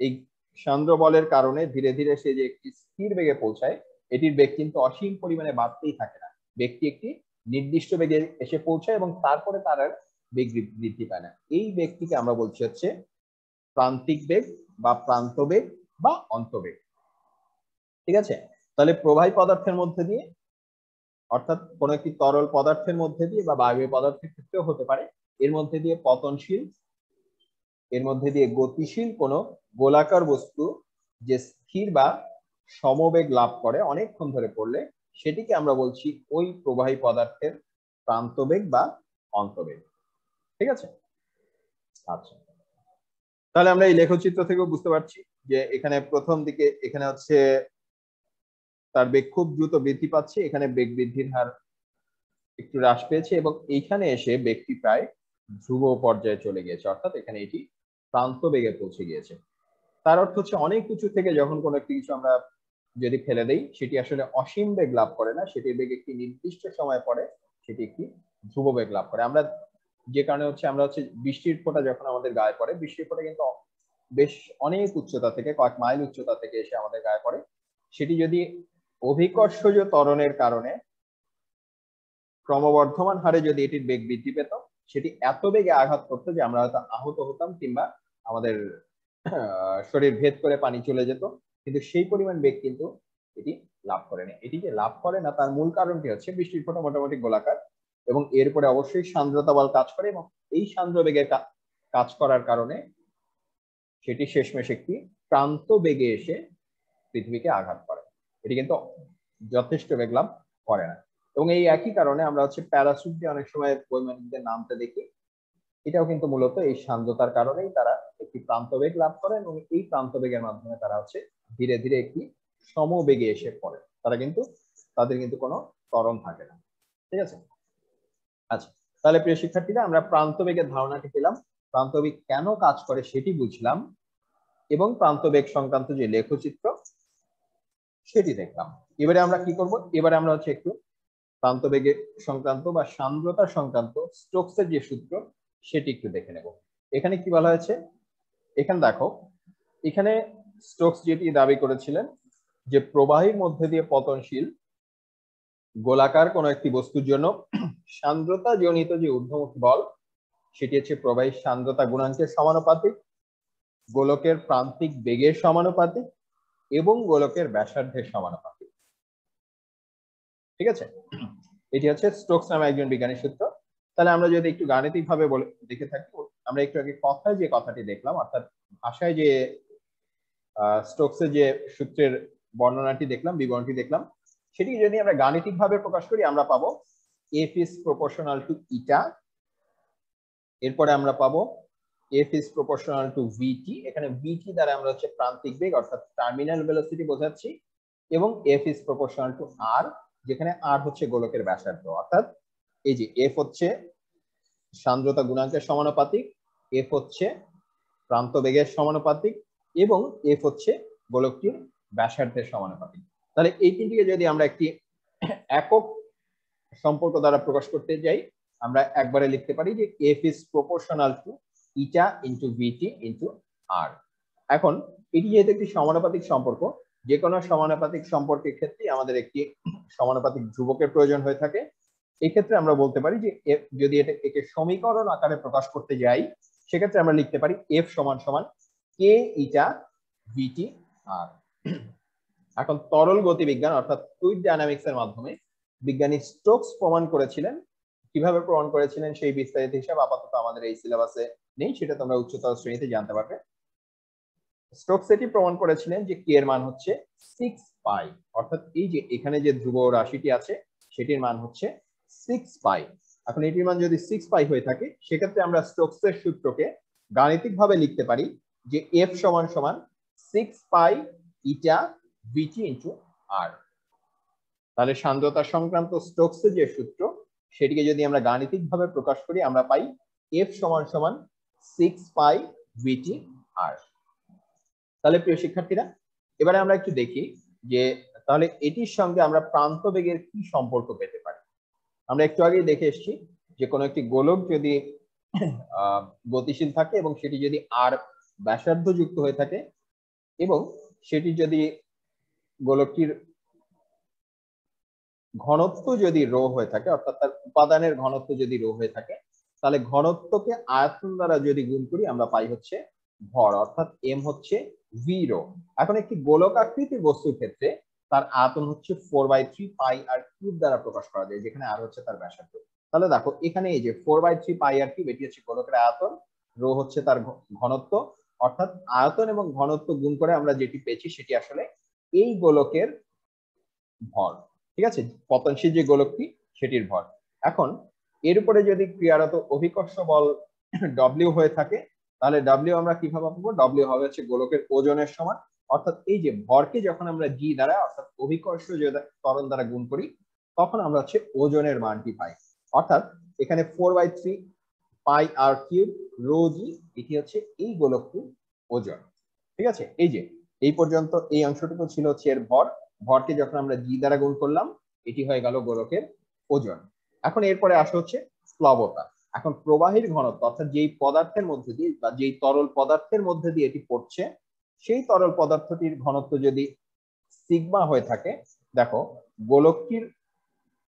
S1: এই সান্দ্র বলের কারণে ধীরে ধীরে সে যে একটি স্থির বেগে পৌঁছায়, এটির বেগ কিন্তু অসীম পরিমাণে বাড়তেই থাকে না, বেগটি একটি নির্দিষ্ট বেগে এসে পৌঁছায় এবং তারপরে তার আর বেগ বৃদ্ধি পায় না। এই বেগটিকে আমরা বলছি হচ্ছে প্রান্তিক বেগ বা প্রান্ত বেগ বা অন্তবেগ। ঠিক আছে? তাহলে প্রবাহী পদার্থের মধ্যে দিয়ে, অর্থাৎ কোন একটি তরল পদার্থের মধ্যে দিয়ে বা বায়বীয় পদার্থের ক্ষেত্রেও হতে পারে, এর মধ্যে দিয়ে পতনশীল, এর মধ্যে দিয়ে গতিশীল কোন গোলাকার বস্তু যে স্থির বা সমবেগ লাভ করে অনেকক্ষণ ধরে পড়লে, সেটিকে আমরা বলছি ওই প্রবাহী পদার্থের প্রান্তবেগ বা অন্তবেগ। ঠিক আছে? আচ্ছা, তাহলে আমরা এই লেখচিত্র থেকেও বুঝতে পারছি যে এখানে প্রথম দিকে এখানে হচ্ছে তার বেগ খুব দ্রুত বৃদ্ধি পাচ্ছে, এখানে বেগ বৃদ্ধির হার একটু হ্রাস পেয়েছে এবং এইখানে এসে বেগটি প্রায় ধ্রুব পর্যায়ে চলে গিয়েছে, অর্থাৎ এখানে এটি প্রান্ত বেগে পৌঁছে গিয়েছে। তার অর্থ হচ্ছে অনেক উঁচু থেকে যখন কোনো একটি কিছু আমরা যদি ফেলে দেই, সেটি আসলে অসীম বেগ লাভ করে না, সেটির বেগ একটি নির্দিষ্ট সময় পরে সেটি একটি ধ্রুব বেগ লাভ করে। আমরা যে কারণে হচ্ছে আমরা হচ্ছে বৃষ্টির ফোঁটা যখন আমাদের গায়ে পড়ে, বৃষ্টির ফোঁটা কিন্তু বেশ অনেক উচ্চতা থেকে, কয়েক মাইল উচ্চতা থেকে এসে আমাদের গায়ে পড়ে, সেটি যদি অভিকর্ষজ ত্বরণের কারণে ক্রমবর্ধমান হারে যদি এটির বেগ বৃদ্ধি পেত, সেটি এত বেগে আঘাত করতো যে আমরা হয়তো আহত হতাম কিংবা আমাদের শরীর ভেদ করে পানি চলে যেত, কিন্তু সেই পরিমাণ বেগ কিন্তু এটি লাভ করে না। এটি যে লাভ করে না তার মূল কারণটি হচ্ছে বৃষ্টির ফোঁটা মোটামুটি গোলাকার এবং এরপরে অবশ্যই সান্দ্রতা বল কাজ করে এবং এই সান্দ্র বেগের কাজ করার কারণে সেটি শেষমেশ একটি প্রান্ত বেগে এসে পৃথিবীকে আঘাত করে, এটি কিন্তু যথেষ্ট বেগ লাভ করে না। এবং এই একই কারণে আমরা হচ্ছে প্যারাসুট দিয়ে অনেক সময় বৈমানিকদের নামতে দেখি, এটাও কিন্তু মূলত এই সান্দ্রতার কারণেই তারা একটি প্রান্তবেগ লাভ করেন এবং এই প্রান্তবেগের মাধ্যমে তারা হচ্ছে ধীরে ধীরে একটি সমবেগে এসে পড়ে, তাদের কিন্তু কোনো ত্বরণ থাকে না। ঠিক আছে? আচ্ছা, তাহলে প্রিয় শিক্ষার্থীরা, আমরা প্রান্তবেগের ধারণাটি পেলাম, প্রান্তবেগ কেন কাজ করে সেটি বুঝলাম এবং প্রান্তবেগ সংক্রান্ত যে লেখচিত্র সেটি দেখলাম। এবারে আমরা কি করব? এবারে আমরা হচ্ছে একটু প্রান্তবেগের সংক্রান্ত বা সান্দ্রতা সংক্রান্ত স্টোকসের যে সূত্র সেটি একটু দেখে নেব। এখানে কি বলা হয়েছে? এখানে দেখো, এখানে স্টোকস যেটি দাবি করেছিলেন যে প্রবাহীর মধ্যে দিয়ে পতনশীল গোলাকার কোন একটি বস্তুর জন্য সান্দ্রতা জনিত যে ঊর্ধ্বমুখী বল সেটি হচ্ছে প্রবাহীর সান্দ্রতা গুণাঙ্কের সমানুপাতিক, গোলকের প্রান্তিক বেগের সমানুপাতিক এবং গোলকের ব্যাসার্ধের সমানুপাতিক। ঠিক আছে? এটি হচ্ছে স্টোকস নামে একজন বিজ্ঞানীর সূত্র। তাহলে আমরা যদি একটু গাণিতিক ভাবে দেখে থাকি, আমরা একটু আগে কথায় যে কথাটি দেখলাম, অর্থাৎ ভাষায় যে স্টোকসের যে সূত্রের বর্ণনাটি দেখলাম, বিবরণটি দেখলাম, সেটি যদি আমরা গাণিতিক ভাবে প্রকাশ করি, আমরা পাবো এফ ইজ প্রপোর্শনাল টু ইটা, এরপরে আমরা পাবো এফ ইজ প্রপোর্শনাল টু ভিটি, এখানে ভিটি দ্বারা আমরা হচ্ছে প্রান্তিক বেগ অর্থাৎ টার্মিনাল ভেলোসিটি বোঝাচ্ছি, এবং এফ ইজ প্রপোর্শনাল টু আর, যেখানে আর হচ্ছে গোলকের ব্যাসার্ধ, অর্থাৎ এই যে এফ হচ্ছে সান্দ্রতা গুণাঙ্কের সমানুপাতিক, এফ হচ্ছে প্রান্ত বেগের সমানুপাতিক এবং এফ হচ্ছে গোলকটির ব্যাসার্ধের সমানুপাতিক। তাহলে এই তিনটিকে যদি আমরা একটি একক সম্পর্ক দ্বারা প্রকাশ করতে যাই, আমরা একবারে লিখতে পারি যে F is proportional to eta into V T into R. এখন এটি যেহেতু একটি সমানুপাতিক সম্পর্ক, যে কোনো সমানুপাতিক সম্পর্কের ক্ষেত্রে আমাদের একটি সমানুপাতিক ধ্রুবকের প্রয়োজন হয়ে থাকে। এই ক্ষেত্রে আমরা বলতে পারি যে যদি একে সমীকরণ আকারে প্রকাশ করতে যাই, সেক্ষেত্রে আমরা লিখতে পারি এফ সমান সমান কে ইটা ভিটি আর। এখন তরল গতিবিজ্ঞান অর্থাৎ ফ্লুইড ডায়নামিক্স এর মাধ্যমে বিজ্ঞানী স্টোকস প্রমাণ করেছিলেন। কিভাবে প্রমাণ করেছিলেন সেই বিস্তারিত হিসাব আপাতত আমাদের এই সিলেবাসে নেই, সেটা তোমরা উচ্চতর শ্রেণীতে জানতে পারবে। স্টোকস এটি প্রমাণ করেছিলেন যে কে এর মান হচ্ছে 6 পাই, অর্থাৎ এই যে এখানে যে ধ্রুব রাশিটি আছে সেটির মান হচ্ছে 6 পাই। এখন এটির মান যদি 6 পাই হয়ে থাকে, সেক্ষেত্রে আমরা স্টোকসের সূত্রকে গাণিতিকভাবে লিখতে পারি যে এফ সমান সমান 6 পাই ইটা ভিটি ইনটু আর। তাহলে সান্দ্রতা সংক্রান্ত স্টোকসের যে সূত্র, সেটিকে যদি আমরা গাণিতিকভাবে প্রকাশ করি, আমরা পাই এফ সমান সমান 6 পাই ভিটি আর। তাহলে প্রিয় শিক্ষার্থীরা, এবারে আমরা একটু দেখি যে তাহলে এটির সঙ্গে আমরা প্রান্ত বেগের কি সম্পর্ক পেতে পারি। আমরা একটু আগেই দেখে এসেছি যে কোনো একটি গোলক যদি গতিশীল থাকে এবং সেটি যদি আর ব্যাসার্ধ যুক্ত হয়ে থাকে এবং সেটি যদি গোলকটির ঘনত্ব যদি রো হয়ে থাকে, অর্থাৎ তার উপাদানের ঘনত্ব যদি রো হয়ে থাকে, তাহলে ঘনত্বকে আয়তন দ্বারা যদি গুণ করি আমরা পাই হচ্ছে ভর, অর্থাৎ এম হচ্ছে ভি রো। এখন একটি গোলক আকৃতির বস্তুর ক্ষেত্রে তার আয়তন হচ্ছে 4/3 পাই আর কিউব দ্বারা প্রকাশ করা যায়, যেখানে আর হচ্ছে তার ব্যাসার্ধ। তাহলে দেখো এখানে এই যে 4/3 পাই আর কিউব, এটি হচ্ছে গোলকের আয়তন, রো হচ্ছে তার ঘনত্ব, অর্থাৎ আয়তন এবং ঘনত্ব গুণ করে আমরা যেটি পেয়েছি সেটি আসলে এই গোলকের ভর। ঠিক আছে, পতনশীল যে গোলকটি সেটির ভর। এখন এর উপরে যদি ক্রিয়ারত অভিকর্ষ বল ডব্লিউ হয়ে থাকে, তাহলে ডব্লিউ আমরা কিভাবে পাবো? ডব্লিউ হবে হচ্ছে গোলকের ওজনের সমান, অর্থাৎ এই যে ভরকে যখন আমরা জি দ্বারা অর্থাৎ অভিকর্ষ যে ত্বরণ দ্বারা গুণ করি, তখন আমরা হচ্ছে ওজনের মানটি পাই। অর্থাৎ এখানে 4/3 পাই আর কিউব রো জি, এটি হচ্ছে এই গোলকটির ওজন। ঠিক আছে, এই যে এই পর্যন্ত এই অংশটুকু ছিল হচ্ছে এর ভর। ভরকে যখন আমরা জি দ্বারা গুণ করলাম, এটি হয়ে গেল গোলকের ওজন। এখন এরপরে আসে হচ্ছে প্লবতা। এখন প্রবাহীর ঘনত্ব, অর্থাৎ যেই পদার্থের মধ্যে দিয়ে বা যেই তরল পদার্থের মধ্যে দিয়ে এটি পড়ছে, সেই তরল পদার্থটির ঘনত্ব যদি সিগমা হয়ে থাকে, দেখো গোলকটির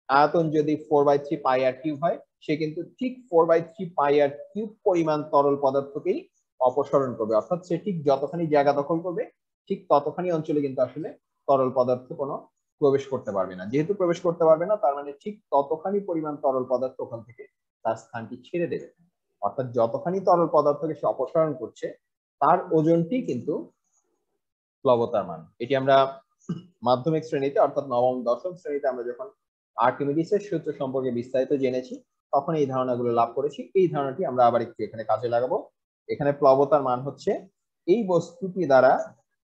S1: আয়তন যদি 4/3 পাই আর কিউব হয়, সে কিন্তু ঠিক 4/3 পাই আর কিউব পরিমাণ তরল পদার্থকেই অপসারণ করবে, অর্থাৎ সে ঠিক যতখানি জায়গা দখল করবে ঠিক ততখানি অঞ্চলে কিন্তু আসলে তরল পদার্থ কোনো প্রবেশ করতে পারবে না। যেহেতু প্রবেশ করতে পারবে না, তার মানে ঠিক ততখানি পরিমাণ তরল পদার্থ ওখান থেকে তার স্থানটি ছেড়ে দেবে, অর্থাৎ যতখানি তরল পদার্থকে সে অপসারণ করছে তার ওজনটি কিন্তু প্লবতার মান। এটি আমরা মাধ্যমিক শ্রেণীতে অর্থাৎ নবম দশম শ্রেণীতে আমরা যখন আর্কিমিডিসের সূত্র সম্পর্কে বিস্তারিত জেনেছি, তখন এই ধারণাগুলো লাভ করেছি। এই ধারণাটি আমরা আবার একটু এখানে কাজে লাগাবো। এখানে প্লবতার মান হচ্ছে এই বস্তুটি দ্বারা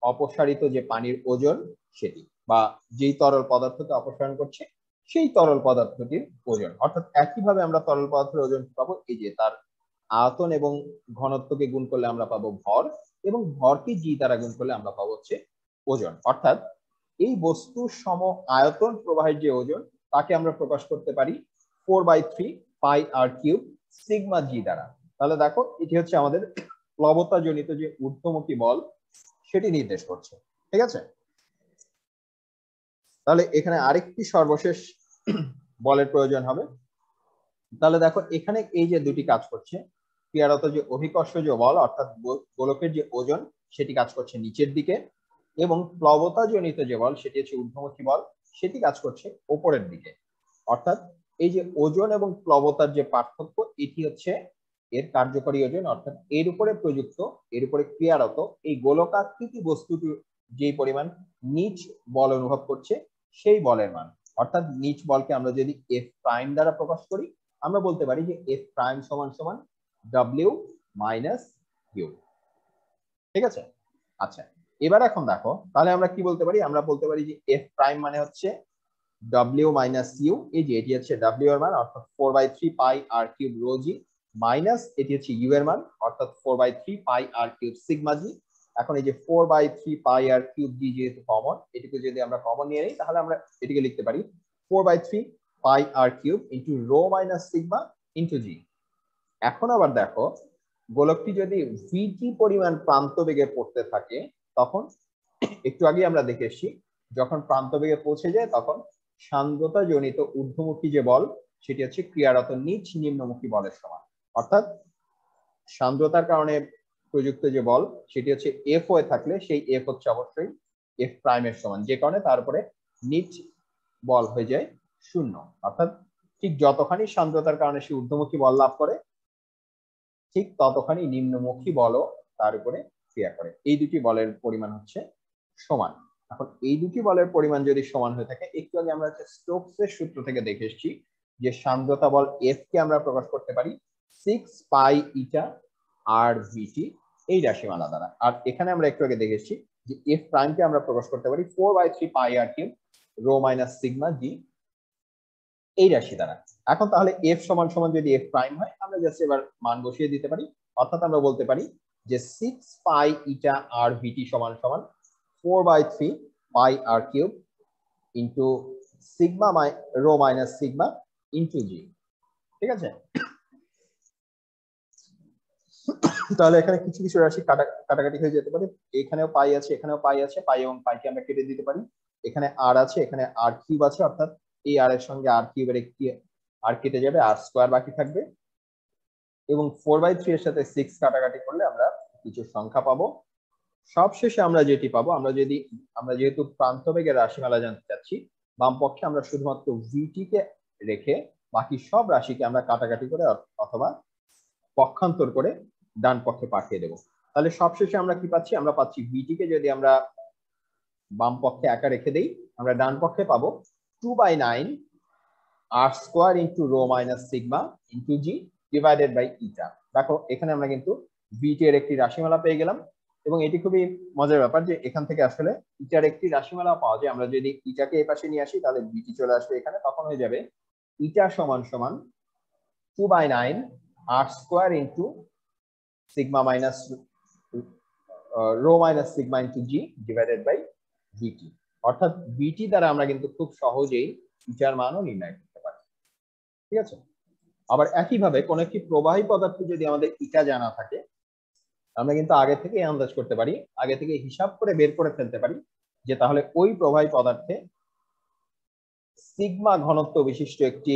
S1: অপসারিত যে পানির ওজন সেটি, বা যেই তরল পদার্থকে অপসারণ করছে সেই তরল পদার্থটির ওজন। অর্থাৎ একইভাবে আমরা তরল পদার্থের ওজন পাবো, এই যে তার আয়তন এবং ঘনত্বকে গুণ করলে আমরা পাবো ভর, এবং ভরকে জি দ্বারা গুণ করলে আমরা পাবো হচ্ছে ওজন। অর্থাৎ এই বস্তুর সম আয়তন প্রবাহের যে ওজন, তাকে আমরা প্রকাশ করতে পারি 4/3 পাই আর কিউব সিগমা জি দ্বারা। তাহলে দেখো এটি হচ্ছে আমাদের প্লবতা জনিত যে ঊর্ধ্বমুখী বল সেটি নির্দেশ করছে। ঠিক আছে, তাহলে এখানে আরেকটি সর্বশেষ বলের প্রয়োজন হবে। তাহলে দেখো এখানে এই যে দুটি কাজ করছে, ক্রিয়ারত যে অভিকর্ষজ বল অর্থাৎ গোলকের যে ওজন সেটি কাজ করছে নিচের দিকে, এবং প্লবতা জনিত যে বল সেটি হচ্ছে ঊর্ধ্বমুখী বল, সেটি কাজ করছে উপরের দিকে। অর্থাৎ এই যে ওজন এবং প্লবতার যে পার্থক্য, এটি হচ্ছে এর কার্যকরী ওজন, অর্থাৎ এর উপরে প্রযুক্ত, এর উপরে ক্রিয়ারত এই গোলকাকৃতি বস্তুটি যে পরিমাণ নিচ বল অনুভব করছে সেই বলের মান। অর্থাৎ নিচ বলকে আমরা যদি এফ প্রাইম দ্বারা প্রকাশ করি, আমরা বলতে পারি যে এফ প্রাইম সমান সমান ডব্লিউ মাইনাস কিউ। ঠিক আছে, আচ্ছা এবার এখন দেখো তাহলে আমরা কি বলতে পারি? আমরা বলতে পারি যে এফ প্রাইম মানে হচ্ছে ডব্লিউ মাইনাস ইউ, এই যে এটি হচ্ছে ডব্লিউ এর মান অর্থাৎ 4/3 পাই আর কিউব রো জি, মাইনাস এটি হচ্ছে ইউ এর মান অর্থাৎ 4/3 পাই আর কিউব সিগমা জি। এখন এই যে 4/3 পাই আর কিউব জি যেহেতু কমন, এটিকে যদি আমরা কমন নিয়ে নিই, তাহলে আমরা এটিকে লিখতে পারি 4/3 pi R cube into rho minus sigma into g. এখন আবার দেখো গোলকটি যদি ভিটি পরিমাণ প্রান্ত বেগে পড়তে থাকে, তখন একটু আগে আমরা দেখে এসেছি যখন প্রান্তবেগে পৌঁছে যায় তখন সান্দ্রতা জনিত ঊর্ধ্বমুখী যে বল সেটি হচ্ছে ক্রিয়ারত নিচ নিম্নমুখী বলের সমান। অর্থাৎ সান্দ্রতার কারণে প্রযুক্ত যে বল সেটি হচ্ছে এফ হয়ে থাকলে সেই এফ হচ্ছে অবশ্যই এফ প্রাইমের সমান, যে কারণে তারপরে নিচ বল হয়ে যায় শূন্য। অর্থাৎ ঠিক যতখানি সান্দ্রতার কারণে সে ঊর্ধ্বমুখী বল লাভ করে ঠিক ততখানি নিম্নমুখী বলও তার উপরে ক্রিয়া করে। এই দুটি বলের পরিমাণ হচ্ছে সমান। এখন এই দুটি বলের পরিমাণ যদি সমান হয়ে থাকে, একটু আগে আমরা স্টোকসের সূত্র থেকে দেখে এসেছি যে সান্দ্রতা বল এফ কে আমরা প্রকাশ করতে পারি 6 পাই ইটা আর ভিটি এই রাশিমালা দ্বারা। আর এখানে আমরা একটু আগে দেখে এসেছি যে এফ প্রাইম কে আমরা প্রকাশ করতে পারি 4/3 pi R cube rho minus sigma জি এই রাশি দ্বারা। এখন তাহলে এফ সমান সমান যদি এফ প্রাইম হয় আমরা জাস্ট এবার মান বসিয়ে দিতে পারি। অর্থাৎ আমরা বলতে পারি যে 6 পাই ইটা আর ভিটি সমান সমান 4/3 pi R cube into sigma rho minus sigma into g. ঠিক আছে, তাহলে এখানে কিছু কিছু রাশি কাটাকাটি হয়ে যেতে পারে। এখানেও পাই আছে, এখানেও পাই আছে, পাই এবং পাইকে আমরা কেটে দিতে পারি। এখানে আর আছে, এখানে আর কিউব আছে, অর্থাৎ এই আর এর সঙ্গে আর কিউবের একটি আর কেটে যাবে, আর স্কোয়ার বাকি থাকবে। এবং 4/3 এর সাথে 6 কাটাকাটি করলে আমরা কিছু সংখ্যা পাবো। সবশেষে আমরা যেটি পাবো, আমরা যেহেতু প্রান্তবেগের রাশিমালা জানতে চাচ্ছি, বাম পক্ষে আমরা শুধুমাত্র ভিটি কে রেখে বাকি সব রাশিকে আমরা কাটাকাটি করে অথবা পক্ষান্তর করে ডান পক্ষে পাঠিয়ে দেব। তাহলে সবশেষে আমরা কি পাচ্ছি, আমরা পাচ্ছি ভিটি কে যদি আমরা বাম পক্ষে একা রেখে দেই আমরা ডান পক্ষে পাবো 2/9 R square into rho minus sigma into g divided by eta. দেখো এখানে আমরা কিন্তু ভিটি এর একটি রাশিমালা পেয়ে গেলাম। এবং এটি খুবই মজার ব্যাপার যে এখান থেকে আসলে ইটার একটি রাশিমালা পাওয়া যায়। আমরা যদি ইটাকে এই পাশে নিয়ে আসি তাহলে ভিটি চলে আসবে এখানে, তখন হয়ে যাবে ইটা সমান সমান 2/9 R square into sigma minus rho minus sigma into g divided by V T. অর্থাৎ ভিটি দ্বারা আমরা কিন্তু খুব সহজেই ইটার মানও নির্ণয় করতে পারি। ঠিক আছে, আবার একইভাবে কোন একটি প্রবাহী পদার্থ যদি আমাদের ইটা জানা থাকে আমরা কিন্তু আগে থেকে আন্দাজ করতে পারি, আগে থেকে হিসাব করে বের করে ফেলতে পারি যে তাহলে ওই প্রবাহী পদার্থে সিগমা ঘনত্ব বিশিষ্ট একটি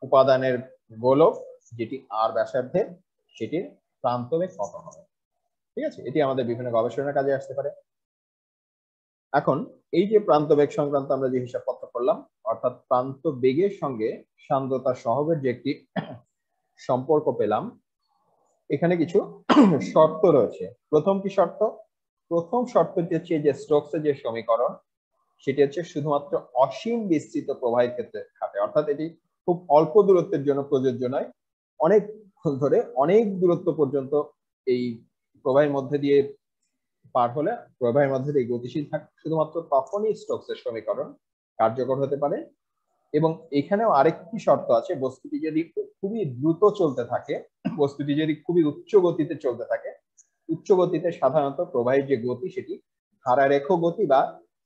S1: উপাদানের গোলক যেটি আর ব্যাসার্ধের সেটির প্রান্তবেগ কত হবে। ঠিক আছে, এটি আমাদের বিভিন্ন গবেষণার কাজে আসতে পারে। এখন এই যে প্রান্তবেগ সংক্রান্ত আমরা যে হিসাবপত্র করলাম, অর্থাৎ প্রান্ত বেগের সঙ্গে সান্দ্রতা সহগের যে একটি সম্পর্ক পেলাম, এখানে কিছু শর্ত রয়েছে। প্রথম কি শর্ত? প্রথম শর্তটি হচ্ছে যে স্টোকসের যে সমীকরণ সেটি হচ্ছে শুধুমাত্র অসীম বিস্তৃত প্রবাহের ক্ষেত্রে খাটে। অর্থাৎ এটি খুব অল্প দূরত্বের জন্য প্রযোজ্য নয়, অনেক ধরে অনেক দূরত্ব পর্যন্ত এই প্রবাহের মধ্যে দিয়ে পার হলে প্রবাহের মধ্যে দিয়ে গতিশীল থাকে শুধুমাত্র তখনই স্টোকসের সমীকরণ কার্যকর হতে পারে। এবং এখানেও আরেকটি শর্ত আছে, বস্তুটি যদি খুবই দ্রুত চলতে থাকে, বস্তুটি যদি খুবই উচ্চ গতিতে চলতে থাকে, উচ্চ গতিতে সাধারণত প্রবাহের যে গতি সেটি ধারারেখ গতি বা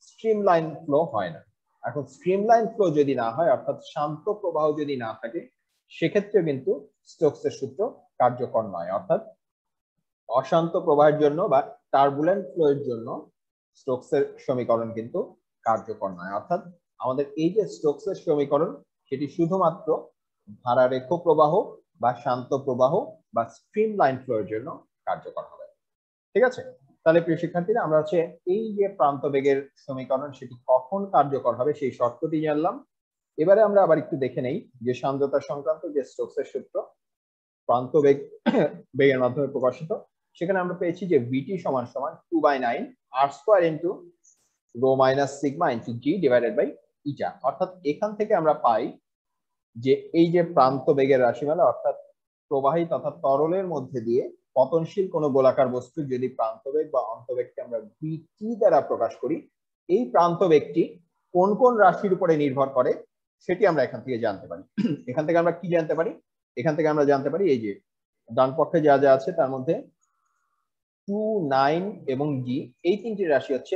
S1: স্ট্রিমলাইন ফ্লো হয় না। এখন স্ট্রিমলাইন ফ্লো যদি না হয়, অর্থাৎ শান্ত প্রবাহ যদি না থাকে, সেক্ষেত্রে কিন্তু স্টোকসের সূত্র কার্যকর নয়। অর্থাৎ অশান্ত প্রবাহের জন্য বা টার্বুলেন্ট ফ্লো এর জন্য স্টোকসের সমীকরণ কিন্তু কার্যকর নয়। অর্থাৎ আমাদের এই যে স্টোকসের সমীকরণ সেটি শুধুমাত্র ধারারেখ প্রবাহ বা শান্ত প্রবাহ বা স্ট্রিমলাইন ফ্লো এর জন্য কার্যকর হবে। ঠিক আছে, তাহলে প্রিয় শিক্ষার্থীরা আমরা হচ্ছে এই যে প্রান্তবেগের সমীকরণ সেটি কখন কার্যকর হবে সেই শর্তটি জানলাম। এবারে আমরা আবার একটু দেখে নেই যে সান্দ্রতা সংক্রান্ত যে স্টোকসের সূত্র প্রান্তবেগ বেগের মাধ্যমে প্রকাশিত, সেখানে আমরা পেয়েছি যে ভিটি সমান সমান 2/9 R square into rho minus sigma into g divided by eta. অর্থাৎ এখান থেকে আমরা পাই যে এই যে প্রান্ত বেগের রাশিমালা, অর্থাৎ প্রবাহী তথা তরলের মধ্যে দিয়ে পতনশীল কোনো গোলাকার বস্তু যদি প্রান্তবেগ বা অন্তবেগকে আমরা ভিটি দ্বারা প্রকাশ করি, এই প্রান্তবেগটি কোন কোন রাশির উপরে নির্ভর করে সেটি আমরা এখান থেকে জানতে পারি। এখান থেকে আমরা কি জানতে পারি? এখান থেকে আমরা জানতে পারি এই যে ডান পক্ষে যা যা আছে তার মধ্যে 2, 9 এবং জি এই তিনটি রাশি হচ্ছে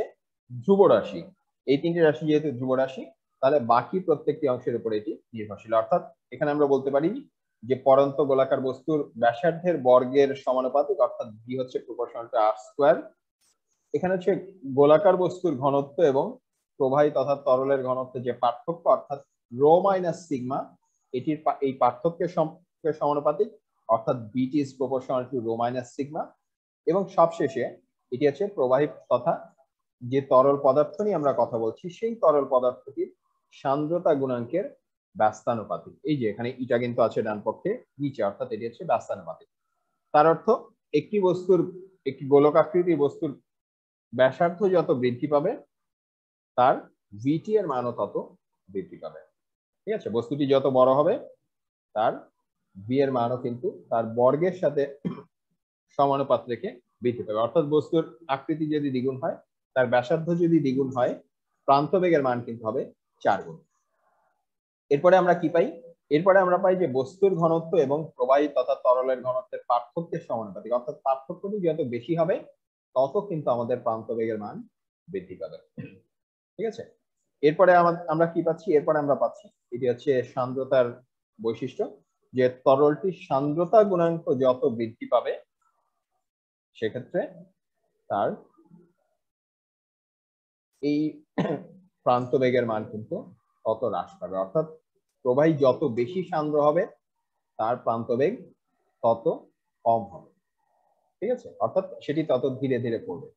S1: ধ্রুব রাশি। এই তিনটি রাশি যেহেতু ধ্রুব রাশি তাহলে বাকি প্রত্যেকটি অংশের উপরে এটি নির্ভরশীল। অর্থাৎ এখানে আমরা বলতে পারি যে পরন্ত গোলাকার বস্তুর ব্যাসার্ধের বর্গের সমানুপাতিক, অর্থাৎ ভি হচ্ছে প্রপোর্শনাল টু আর স্কয়ার, এখানে হচ্ছে গোলাকার বস্তুর ঘনত্ব এবং প্রবাহী তথা তরলের ঘনত্বের যে পার্থক্য অর্থাৎ রো মাইনাস সিগমা, এটির এই পার্থক্যের সমানুপাতিক, অর্থাৎ vt is proportional to rho minus sigma. এবং সবশেষে এটি হচ্ছে প্রবাহী তথা যে তরল পদার্থ নিয়ে আমরা কথা বলছি সেই তরল পদার্থটির সান্দ্রতা গুণাঙ্কের ব্যস্তানুপাতিক। এই যে এখানে ইটা কিন্তু আছে ডান পক্ষে নিচে, অর্থাৎ এটি হচ্ছে ব্যস্তানুপাতিক। তার অর্থ একটি গোলকাকৃতির বস্তুর ব্যাসার্ধ যত বৃদ্ধি পাবে তার ভিটি এর মানও তত বৃদ্ধি পাবে। ঠিক আছে, বস্তুটি যত বড় হবে তার ভি এর মানও কিন্তু তার বর্গের সাথে সমানুপাত রেখে বৃদ্ধি পাবে। অর্থাৎ বস্তুর আকৃতি যদি দ্বিগুণ হয়, তার ব্যাসার্ধ যদি দ্বিগুণ হয়, প্রান্ত বেগের মান কিন্তু হবে 4 গুণ। এরপরে আমরা কি পাই? এরপরে আমরা পাই যে বস্তুর ঘনত্ব এবং প্রবাহী তথা তরলের ঘনত্বের পার্থক্যের সমানুপাতিক, অর্থাৎ পার্থক্যটি যত বেশি হবে তত কিন্তু আমাদের প্রান্ত বেগের মান বৃদ্ধি পাবে। ঠিক আছে, এরপরে আমরা কি পাচ্ছি? এরপরে আমরা পাচ্ছি এটি হচ্ছে সান্দ্রতার বৈশিষ্ট্য, যে তরলটির সান্দ্রতা গুণাঙ্ক যত বৃদ্ধি পাবে সেক্ষেত্রে তার এই প্রান্ত বেগের মান কিন্তু তত হ্রাস পাবে। অর্থাৎ প্রবাহী যত বেশি সান্দ্র হবে তার প্রান্ত বেগ তত কম হবে। ঠিক আছে, অর্থাৎ সেটি তত ধীরে ধীরে পড়বে।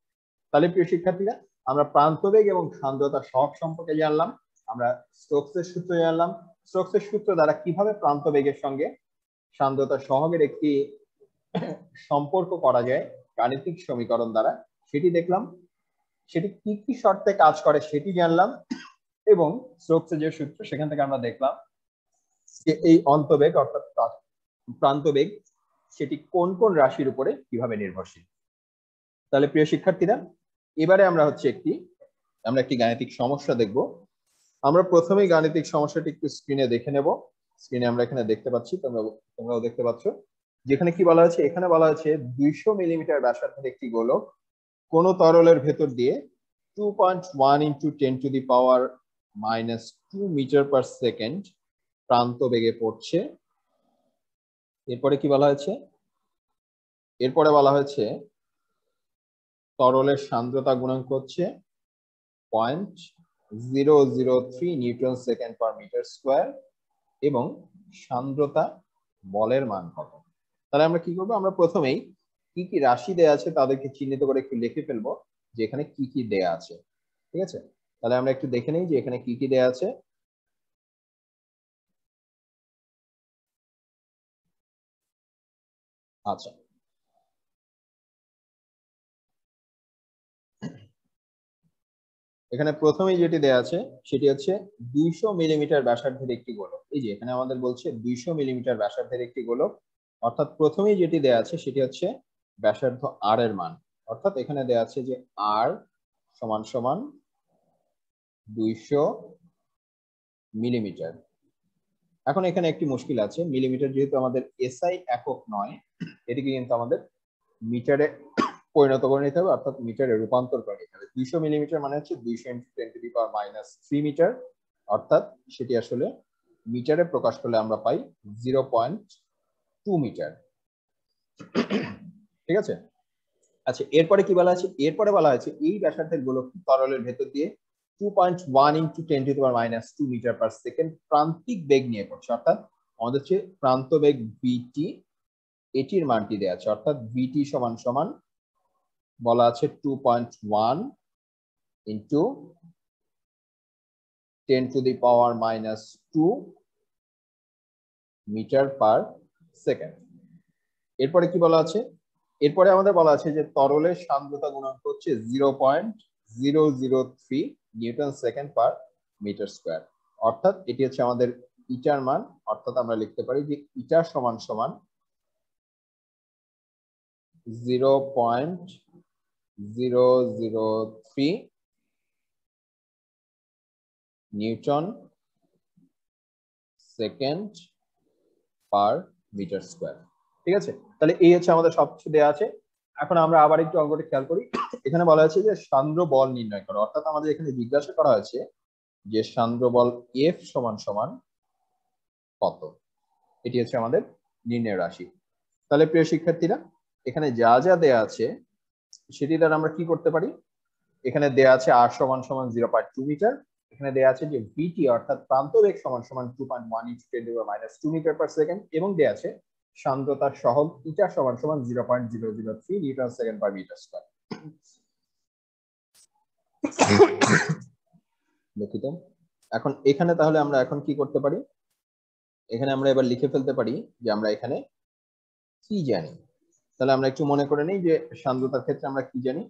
S1: তাহলে প্রিয় শিক্ষার্থীরা, আমরা প্রান্ত বেগ এবং সান্দ্রতা সহগ সম্পর্কে জানলাম, আমরা স্টোকসের সূত্র জানলাম। স্টোকসের সূত্র দ্বারা কিভাবে প্রান্ত বেগের সঙ্গে সান্দ্রতা সহগের একটি সম্পর্ক করা যায় গাণিতিক সমীকরণ দ্বারা সেটি দেখলাম, সেটি কি কি শর্তে কাজ করে সেটি জানলাম, এবং স্টোকসের যে সূত্র সেখান থেকে আমরা দেখলাম যে এই অন্তবেগ অর্থাৎ প্রান্ত বেগ সেটি কোন কোন রাশির উপরে কিভাবে নির্ভরশীল। তাহলে প্রিয় শিক্ষার্থীরা, এবারে আমরা একটি গাণিতিক সমস্যা দেখব। আমরা প্রথমেই গাণিতিক সমস্যাটি একটু স্ক্রিনে দেখে নেব। স্ক্রিনে আমরা এখানে দেখতে পাচ্ছি, তোমরাও দেখতে পাচ্ছ, যেখানে কি বলা হয়েছে? এখানে বলা হয়েছে 200 মিলিমিটার ব্যাসার্ধের একটি গোলক কোন তরলের ভেতর দিয়ে 2.1 × 10⁻⁻² মিটার পার সেকেন্ড প্রান্ত বেগে পড়ছে। এরপরে কি বলা হয়েছে? এরপরে বলা হয়েছে তরলের সান্দ্রতা গুণাঙ্ক হচ্ছে 0.003 newton second per metre square এবং সান্দ্রতা বলের মান কত। তাহলে আমরা কি করবো? আমরা প্রথমেই কি কি রাশি দেয়া আছে তাদেরকে চিহ্নিত করে একটু লিখে ফেলবো যে এখানে কি কি দেয়া আছে। ঠিক আছে, তাহলে আমরা একটু দেখে নিই যে এখানে কি কি দেয়া আছে। আচ্ছা, এখানে প্রথমেই যেটি দেয়া আছে সেটি হচ্ছে 200 মিলিমিটার ব্যাসার্ধের একটি গোলক। এই যে এখানে আমাদের বলছে 200 মিলিমিটার ব্যাসার্ধের একটি গোলক, অর্থাৎ প্রথমেই যেটি দেয়া আছে সেটি হচ্ছে ব্যাসার্ধ আর এর মান। অর্থাৎ এখানে দেয়া আছে যে আর সমান সমান 200 মিলিমিটার। এখন এখানে একটি মুশকিল আছে, মিলিমিটার যেহেতু আমাদের এসআই একক নয়, এটিকে কিন্তু আমাদের মিটারে পরিণত করে নিতে হবে, অর্থাৎ মিটারে রূপান্তর করে নিতে হবে। 200 মিলিমিটার মানে হচ্ছে 200 × 10⁻³ মিটার, অর্থাৎ সেটি আসলে মিটারে প্রকাশ করলে আমরা পাই 0.2 মিটার। ঠিক আছে, আচ্ছা এরপরে কি বলা আছে? এরপরে বলা হয়েছে এই ব্যাসার্ধের গোলকটি তরলের ভেতর দিয়ে 2.1 × 10⁻² মিটার পার সেকেন্ড প্রান্তিক বেগ নিয়ে পড়ছে। অর্থাৎ আমাদের হচ্ছে প্রান্ত বেগ বিটি, এটির মানটি দেওয়া আছে। অর্থাৎ বিটি সমান সমান বলা আছে 2.1 × 10⁻² মিটার পার সেকেন্ড। এরপরে কি বলা আছে? এরপরে আমাদের বলা আছে যে তরলের সান্দ্রতা গুণাঙ্ক হচ্ছে 0.003 newton second per metre square. অর্থাৎ এটি হচ্ছে আমাদের ইটার মান। অর্থাৎ আমরা লিখতে পারি যে ইটা সমান সমান 0.003 newton second per metre square. ঠিক আছে, তাহলে এই হচ্ছে আমাদের সবকিছু দেওয়া আছে। এখন আমরা আবার একটু অঙ্কটি খেয়াল করি। এখানে বলা আছে যে সান্দ্র বল নির্ণয় করো। অর্থাৎ আমাদের এখানে জিজ্ঞাসা করা হয়েছে যে সান্দ্র বল এফ সমান সমান কত। এটি হচ্ছে আমাদের নির্ণয় রাশি। তাহলে প্রিয় শিক্ষার্থীরা, এখানে যা যা দেয়া আছে সেটি দ্বারা আমরা কি করতে পারি, এখানে দেয়া আছে r সমান সমান 0.2 মিটার, এখানে দেয়া আছে যে vt অর্থাৎ প্রান্ত বেগ সমান সমান 2.1 × 10⁻² মিটার পার সেকেন্ড, এবং দেয়া আছে সান্দ্রতার সহগ ইটা সমান সমান 0.003 newton second per metre square. দুঃখিত। এখন এখানে তাহলে আমরা এখন কি করতে পারি, এখানে আমরা এবার লিখে ফেলতে পারি যে আমরা এখানে কি জানি। তাহলে আমরা একটু মনে করে নিই যে সান্দ্রতার ক্ষেত্রে আমরা কি জানি।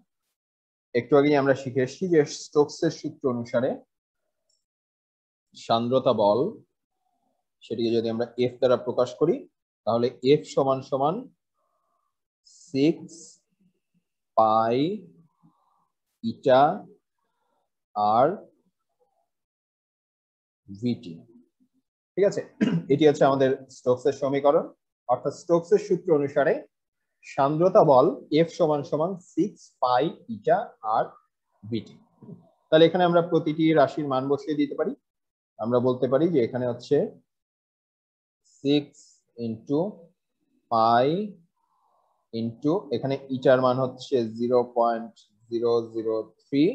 S1: একটু আগেই আমরা শিখে এসেছি যে স্টোকসের সূত্র অনুসারে সান্দ্রতা বল, সেটিকে যদি আমরা এফ দ্বারা প্রকাশ করি তাহলে এফ সমান সমান 6 পাই ইটা আর ভিটি। ঠিক আছে, এটি হচ্ছে আমাদের স্টোকসের সমীকরণ। অর্থাৎ স্টোকসের সূত্র অনুসারে সান্দ্রতা বল এফ সমান সমান 6 পাই ইটা আর ভিটি। তাহলে এখানে আমরা প্রতিটি রাশির মান বসিয়ে দিতে পারি। আমরা বলতে পারি যে এখানে হচ্ছে 6 ইন্টু পাই ইন্টু এখানে ইটার মান হচ্ছে 0.003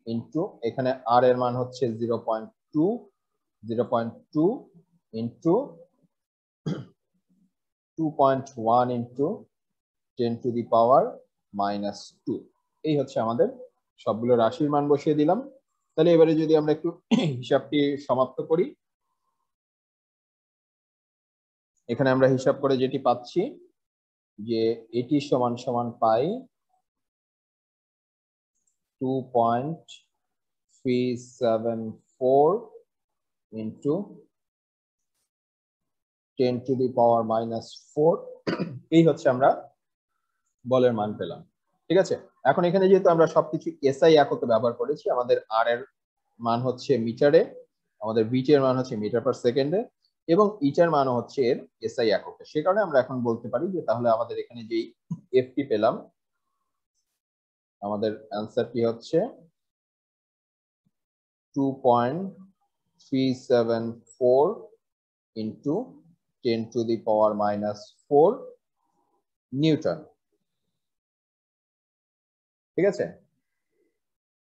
S1: ইন্টু এখানে আর এর মান হচ্ছে 0.2 ইন্টু 2.1 ইন্টু 10⁻²। এই হচ্ছে আমাদের সবগুলো রাশির মান বসিয়ে দিলাম। তাহলে এবারে যদি আমরা একটু হিসাবটি সমাপ্ত করি, এখানে আমরা হিসাব করে যেটি পাচ্ছি যে এটি সমান সমান পাই 2.374 ইন্টু 10⁻⁻4। এই হচ্ছে আমরা বলের মান পেলাম। ঠিক আছে, এখন এখানে যেহেতু আমরা সবকিছু এসআই এককে ব্যবহার করেছি, আমাদের আর এর মান হচ্ছে মিটারে, আমাদের বিটি এর মান হচ্ছে মিটার পার সেকেন্ডে, এবং ইটার মান হচ্ছে এর এসআই এককে। সে কারণে আমরা এখন বলতে পারি যে তাহলে আমাদের এখানে যেই এফটি পেলাম, আমাদের অ্যান্সারটি হচ্ছে 2.374 ইন্টু 10⁻⁻4 নিউটন। ঠিক আছে,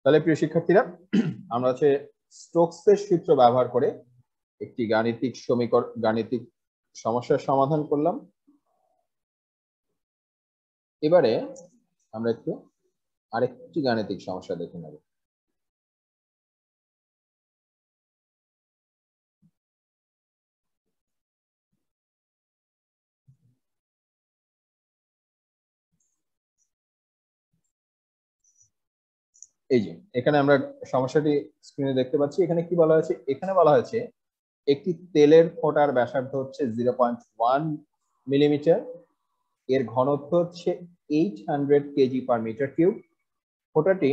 S1: তাহলে প্রিয় শিক্ষার্থীরা, আমরা হচ্ছে স্টোকসের সূত্র ব্যবহার করে একটি গাণিতিক সমস্যার সমাধান করলাম। এবারে আমরা একটু আরেকটি গাণিতিক সমস্যা দেখে নেব। এই যে এখানে আমরা সমস্যাটি স্ক্রিনে দেখতে পাচ্ছি। এখানে কি বলা হয়েছে, এখানে বলা হয়েছে একটি তেলের ফোঁটার ব্যাসার্ধ হচ্ছে 0.1 মিলিমিটার, এর ঘনত্ব হচ্ছে 800 কেজি পার মিটার কিউব। ফোঁটাটি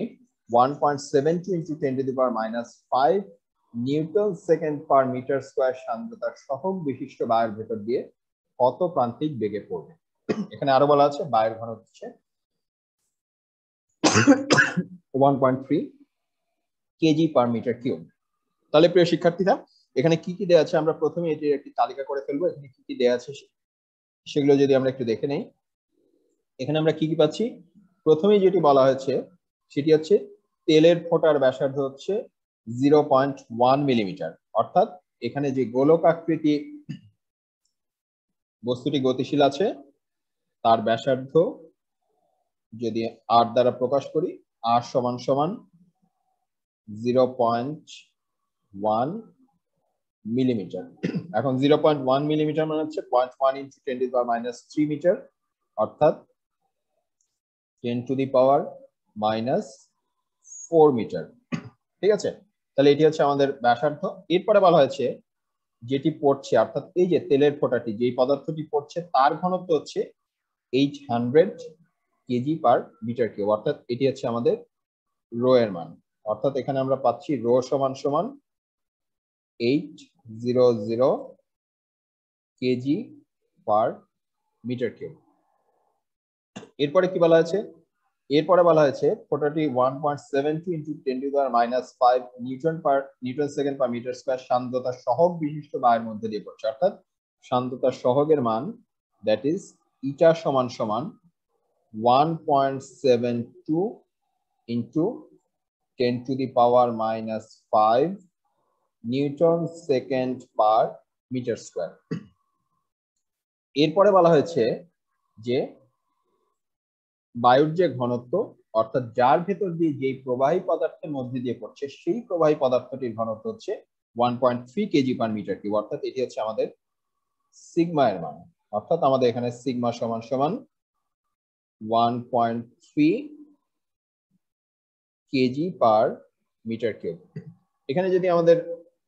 S1: 1.72 into 10⁻⁻5 newton second per metre square সান্দ্রতার সহগ বিশিষ্ট বায়ুর ভেতর দিয়ে কত প্রান্তিক বেগে পড়বে। এখানে আরো বলা আছে বায়ুর ঘনত্ব হচ্ছে 1.3 কেজি পার মিটার কিউব। তাহলে প্রিয় শিক্ষার্থীরা, এখানে কি কি দেওয়া আছে আমরা প্রথমে এটির একটি তালিকা করে ফেলবো। এখানে কি কি দেওয়া আছে সেগুলো যদি আমরা একটু দেখে নেই। এখানে আমরা কি কি পাচ্ছি, প্রথমেই যেটি বলা হয়েছে সেটি হচ্ছে তেলের ফোঁটার ব্যাসার্ধ হচ্ছে 0.1 মিলিমিটার। অর্থাৎ এখানে যে গোলক আকৃতি বস্তুটি গতিশীল আছে তার ব্যাসার্ধ যদি আর দ্বারা প্রকাশ করি, আর সমান সমান 0.1 মিলিমিটার। এখন 0.1 মিলিমিটার মানে হচ্ছে 0.1 ইন্টু 10⁻³ মিটার, অর্থাৎ 10⁻⁻4 মিটার। ঠিক আছে, তাহলে এটি হচ্ছে আমাদের ব্যাসার্ধ। এরপরে বলা হয়েছে যেটি পড়ছে, অর্থাৎ এই যে তেলের ফোঁটাটি যেই পদার্থটি পড়ছে তার ঘনত্ব হচ্ছে 800 কেজি পার মিটার কিউব। অর্থাৎ এটি হচ্ছে আমাদের রো এর মান। অর্থাৎ এখানে আমরা পাচ্ছি রো সমান সমান 800 কেজি পার মিটার কিউব। এরপরে কি বলা হয়েছে, এরপরে বলা হয়েছে ফোঁটাটি 1.72 into 10⁻⁻5 newton second per metre square সান্দ্রতার সহগ বিশিষ্ট বায়ুর মধ্যে দিয়ে পড়ছে। অর্থাৎ সান্দ্রতার সহগের মান দ্যাট ইজ ইটা সমান সমান 1.72 into 10 to the power minus 5 newton second per metre square. এরপরে বলা হয়েছে যে বায়ুর যে ঘনত্ব অর্থাৎ যার ভেতর দিয়ে যেই প্রবাহী পদার্থের মধ্যে দিয়ে পড়ছে সেই প্রবাহী পদার্থটির ঘনত্ব হচ্ছে 1.3 কেজি পার মিটার কিউব, অর্থাৎ এটি হচ্ছে আমাদের সিগমা এর মান। অর্থাৎ আমাদের এখানে সিগমা সমান সমান 1.3 কেজি পার মিটার কিউব। এখানে যদি আমাদের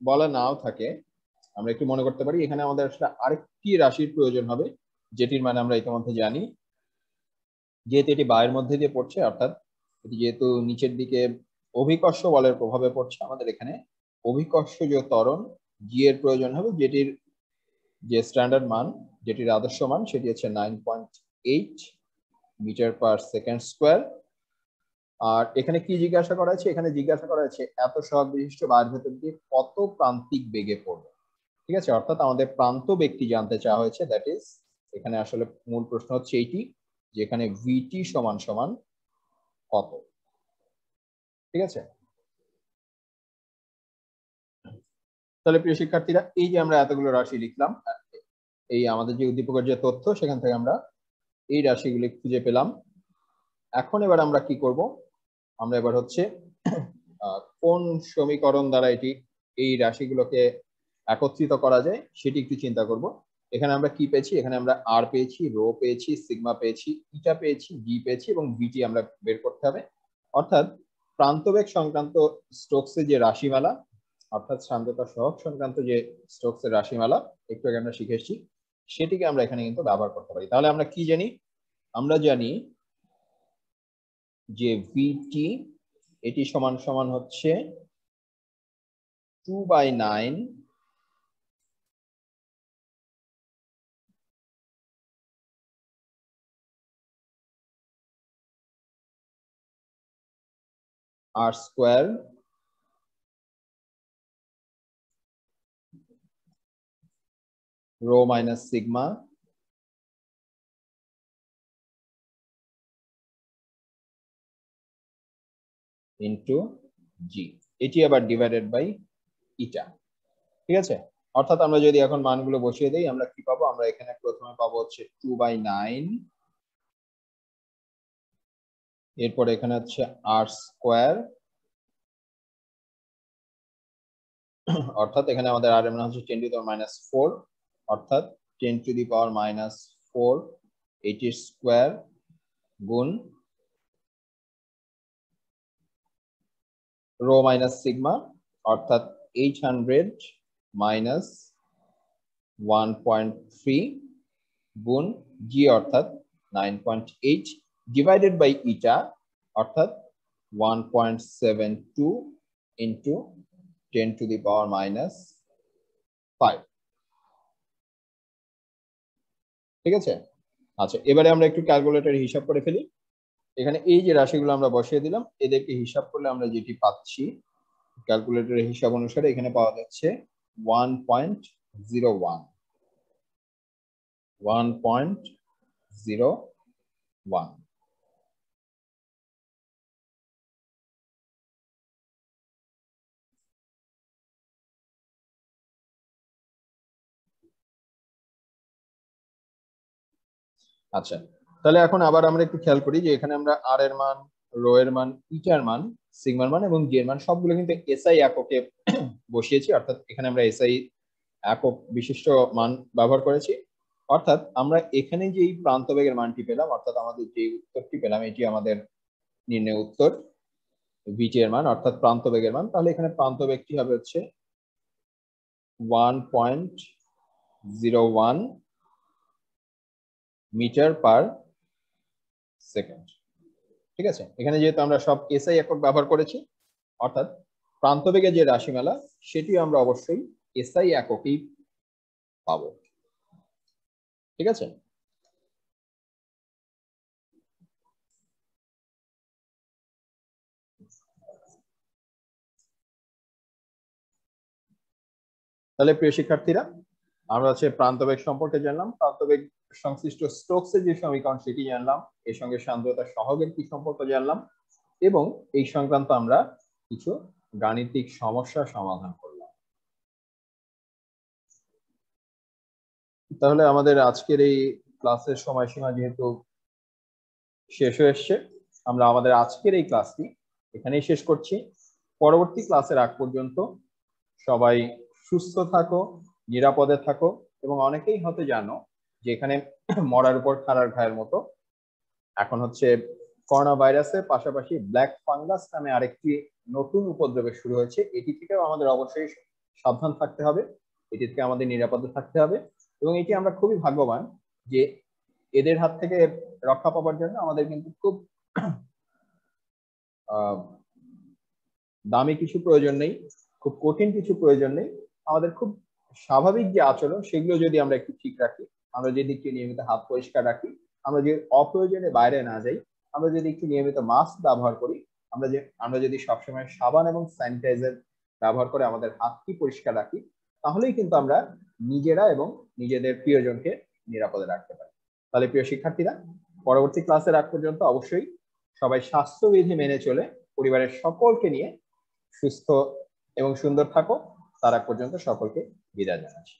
S1: বলা নাও থাকে আমরা একটু মনে করতে পারি এখানে আমাদের আসলে আরেকটি রাশির প্রয়োজন হবে যেটির মানে আমরা ইতিমধ্যে জানি। যেহেতু এটি বায়ুর মধ্যে দিয়ে পড়ছে অর্থাৎ এটি যেহেতু নিচের দিকে অভিকর্ষ বলের প্রভাবে পড়ছে, আমাদের এখানে অভিকর্ষজ ত্বরণ জি এর প্রয়োজন হবে, যেটির যে স্ট্যান্ডার্ড মান যেটির আদর্শ মান সেটি হচ্ছে 9.8 মিটার পার সেকেন্ড স্কোয়ার। আর এখানে কি জিজ্ঞাসা করা আছে, এখানে জিজ্ঞাসা করা আছে এত সহগ বিশিষ্ট বায়ুর ভেতর দিয়ে কত প্রান্তিক বেগে পড়বে। ঠিক আছে, অর্থাৎ আমাদের প্রান্ত বেগটি জানতে চাওয়া হয়েছে, দ্যাট ইজ এখানে আসলে মূল প্রশ্ন হচ্ছে এইটি যেখানে ভিটি সমান সমান কত। ঠিক আছে, তাহলে প্রিয় শিক্ষার্থীরা এই যে আমরা এতগুলো রাশি লিখলাম, এই আমাদের যে উদ্দীপকের যে তথ্য সেখান থেকে আমরা এই রাশিগুলি খুঁজে পেলাম। এখন এবার আমরা কি করব, আমরা এবার হচ্ছে কোন সমীকরণ দ্বারা এটি এই রাশিগুলোকে একত্রিত করা যায় সেটি একটু চিন্তা করব। এখানে আমরা কি পেয়েছি, এখানে আমরা আর পেয়েছি, রো পেয়েছি, সিগমা পেয়েছি, ইটা পেয়েছি, ডি পেয়েছি এবং ভিটি আমরা বের করতে হবে। অর্থাৎ প্রান্তবেগ সংক্রান্ত স্টোকসের যে রাশিমালা অর্থাৎ সান্দ্রতা সহগ সংক্রান্ত যে স্টোকসের রাশিমালা একটু আগে আমরা শিখে এসেছি সেটিকে আমরা এখানে কিন্তু ব্যবহার করতে পারি। তাহলে আমরা কি জানি, আমরা জানি যে ভিটি এটি সমান সমান হচ্ছে 2/9 R square rho minus sigma into g, এটি আবার ডিভাইডেড বাই ইটা। ঠিক আছে, অর্থাৎ আমরা যদি এখন মানগুলো বসিয়ে দেই আমরা কি পাবো, আমরা এখানে প্রথমে পাবো হচ্ছে 2/9, এরপর এখানে হচ্ছে আর স্কোয়ার অর্থাৎ এখানে আমাদের আর এর মান হচ্ছে 10 টু দি পাওয়ার মাইনাস 4 অর্থাৎ 10 টু দি পাওয়ার মাইনাস 4 এটির স্কোয়ার গুণ রো মাইনাস সিগমা অর্থাৎ 800 মাইনাস 1.3 গুণ জি অর্থাৎ 9.8 ডিভাইডেড বাই ইটা অর্থাৎ 1.72 into 10 to the power minus 5। ঠিক আছে, আচ্ছা এবারে আমরা একটু ক্যালকুলেটরে হিসাব করে ফেলি। এখানে এই যে রাশিগুলো আমরা বসিয়ে দিলাম এদেরকে হিসাব করলে আমরা যেটি পাচ্ছি ক্যালকুলেটরের হিসাব অনুসারে এখানে পাওয়া যাচ্ছে 1.01। আচ্ছা, তাহলে এখন আবার আমরা একটু খেয়াল করি যে এখানে আমরা আর এর মান, রো এর মান, ইটার মান, সিগমার মান এবং জি এর মান সবগুলো কিন্তু এসআই এককে বসিয়েছি, অর্থাৎ এখানে আমরা এসআই একক বিশিষ্ট মান ব্যবহার করেছি। অর্থাৎ আমরা এখানে যে প্রান্তবেগের মানটি পেলাম অর্থাৎ আমাদের যে উত্তরটি পেলাম এটি আমাদের নির্ণয় উত্তর ভিটি এর মান অর্থাৎ প্রান্তবেগের মান। তাহলে এখানে প্রান্তবেগটি হবে হচ্ছে 1.01 মিটার পার সেকেন্ড। ঠিক আছে, এখানে যেহেতু আমরা সব এসআই একক ব্যবহার করেছি অর্থাৎ প্রান্তবেগের যে রাশিমালা সেটি আমরা অবশ্যই এসআই এককেই পাবো। ঠিক আছে, তাহলে প্রিয় শিক্ষার্থীরা আমরা হচ্ছে প্রান্তবেগ সম্পর্কে জানলাম। প্রান্তবেগ সংশ্লিষ্ট স্টোকসের যে সমীকরণ সেটি জানলাম, এর সঙ্গে সান্দ্রতা সহগের কি সম্পর্ক জানলাম, এবং এই সংক্রান্ত আমরা কিছু গাণিতিক সমস্যা সমাধান করলাম। তাহলে আমাদের আজকের এই ক্লাসের সময়সীমা যেহেতু শেষ হয়ে এসছে, আমরা আমাদের আজকের এই ক্লাসটি এখানেই শেষ করছি। পরবর্তী ক্লাসের আগ পর্যন্ত সবাই সুস্থ থাকো, নিরাপদে থাকো, এবং অনেকেই হয়তো জানো যে এখানে মরার উপর খাড়ার ঘায়ের মতো এখন হচ্ছে করোনা ভাইরাসের পাশাপাশি ব্ল্যাক ফাঙ্গাস নামে আরেকটি নতুন উপদ্রবে শুরু হয়েছে। এটি থেকেও আমাদের অবশ্যই সাবধান থাকতে হবে, এটি থেকে আমাদের নিরাপদে থাকতে হবে, এবং এটি আমরা খুবই ভাগ্যবান যে এদের হাত থেকে রক্ষা পাওয়ার জন্য আমাদের কিন্তু খুব দামি কিছু প্রয়োজন নেই, খুব কঠিন কিছু প্রয়োজন নেই। আমাদের খুব স্বাভাবিক যে আচরণ সেগুলো যদি আমরা একটু ঠিক রাখি, আমরা যদি একটু নিয়মিত হাত পরিষ্কার রাখি, আমরা যদি অপ্রয়োজনে বাইরে না যাই, আমরা যদি একটু নিয়মিত মাস্ক ব্যবহার করি, আমরা যদি সবসময় সাবান এবং স্যানিটাইজার ব্যবহার করে আমাদের হাতটি পরিষ্কার রাখি, তাহলেই কিন্তু আমরা নিজেরা এবং নিজেদের প্রিয়জনকে নিরাপদে রাখতে পারি। তাহলে প্রিয় শিক্ষার্থীরা, পরবর্তী ক্লাসের আগ পর্যন্ত অবশ্যই সবাই স্বাস্থ্যবিধি মেনে চলে পরিবারের সকলকে নিয়ে সুস্থ এবং সুন্দর থাকো। তার আগ পর্যন্ত সকলকে বিদায় জানাচ্ছি।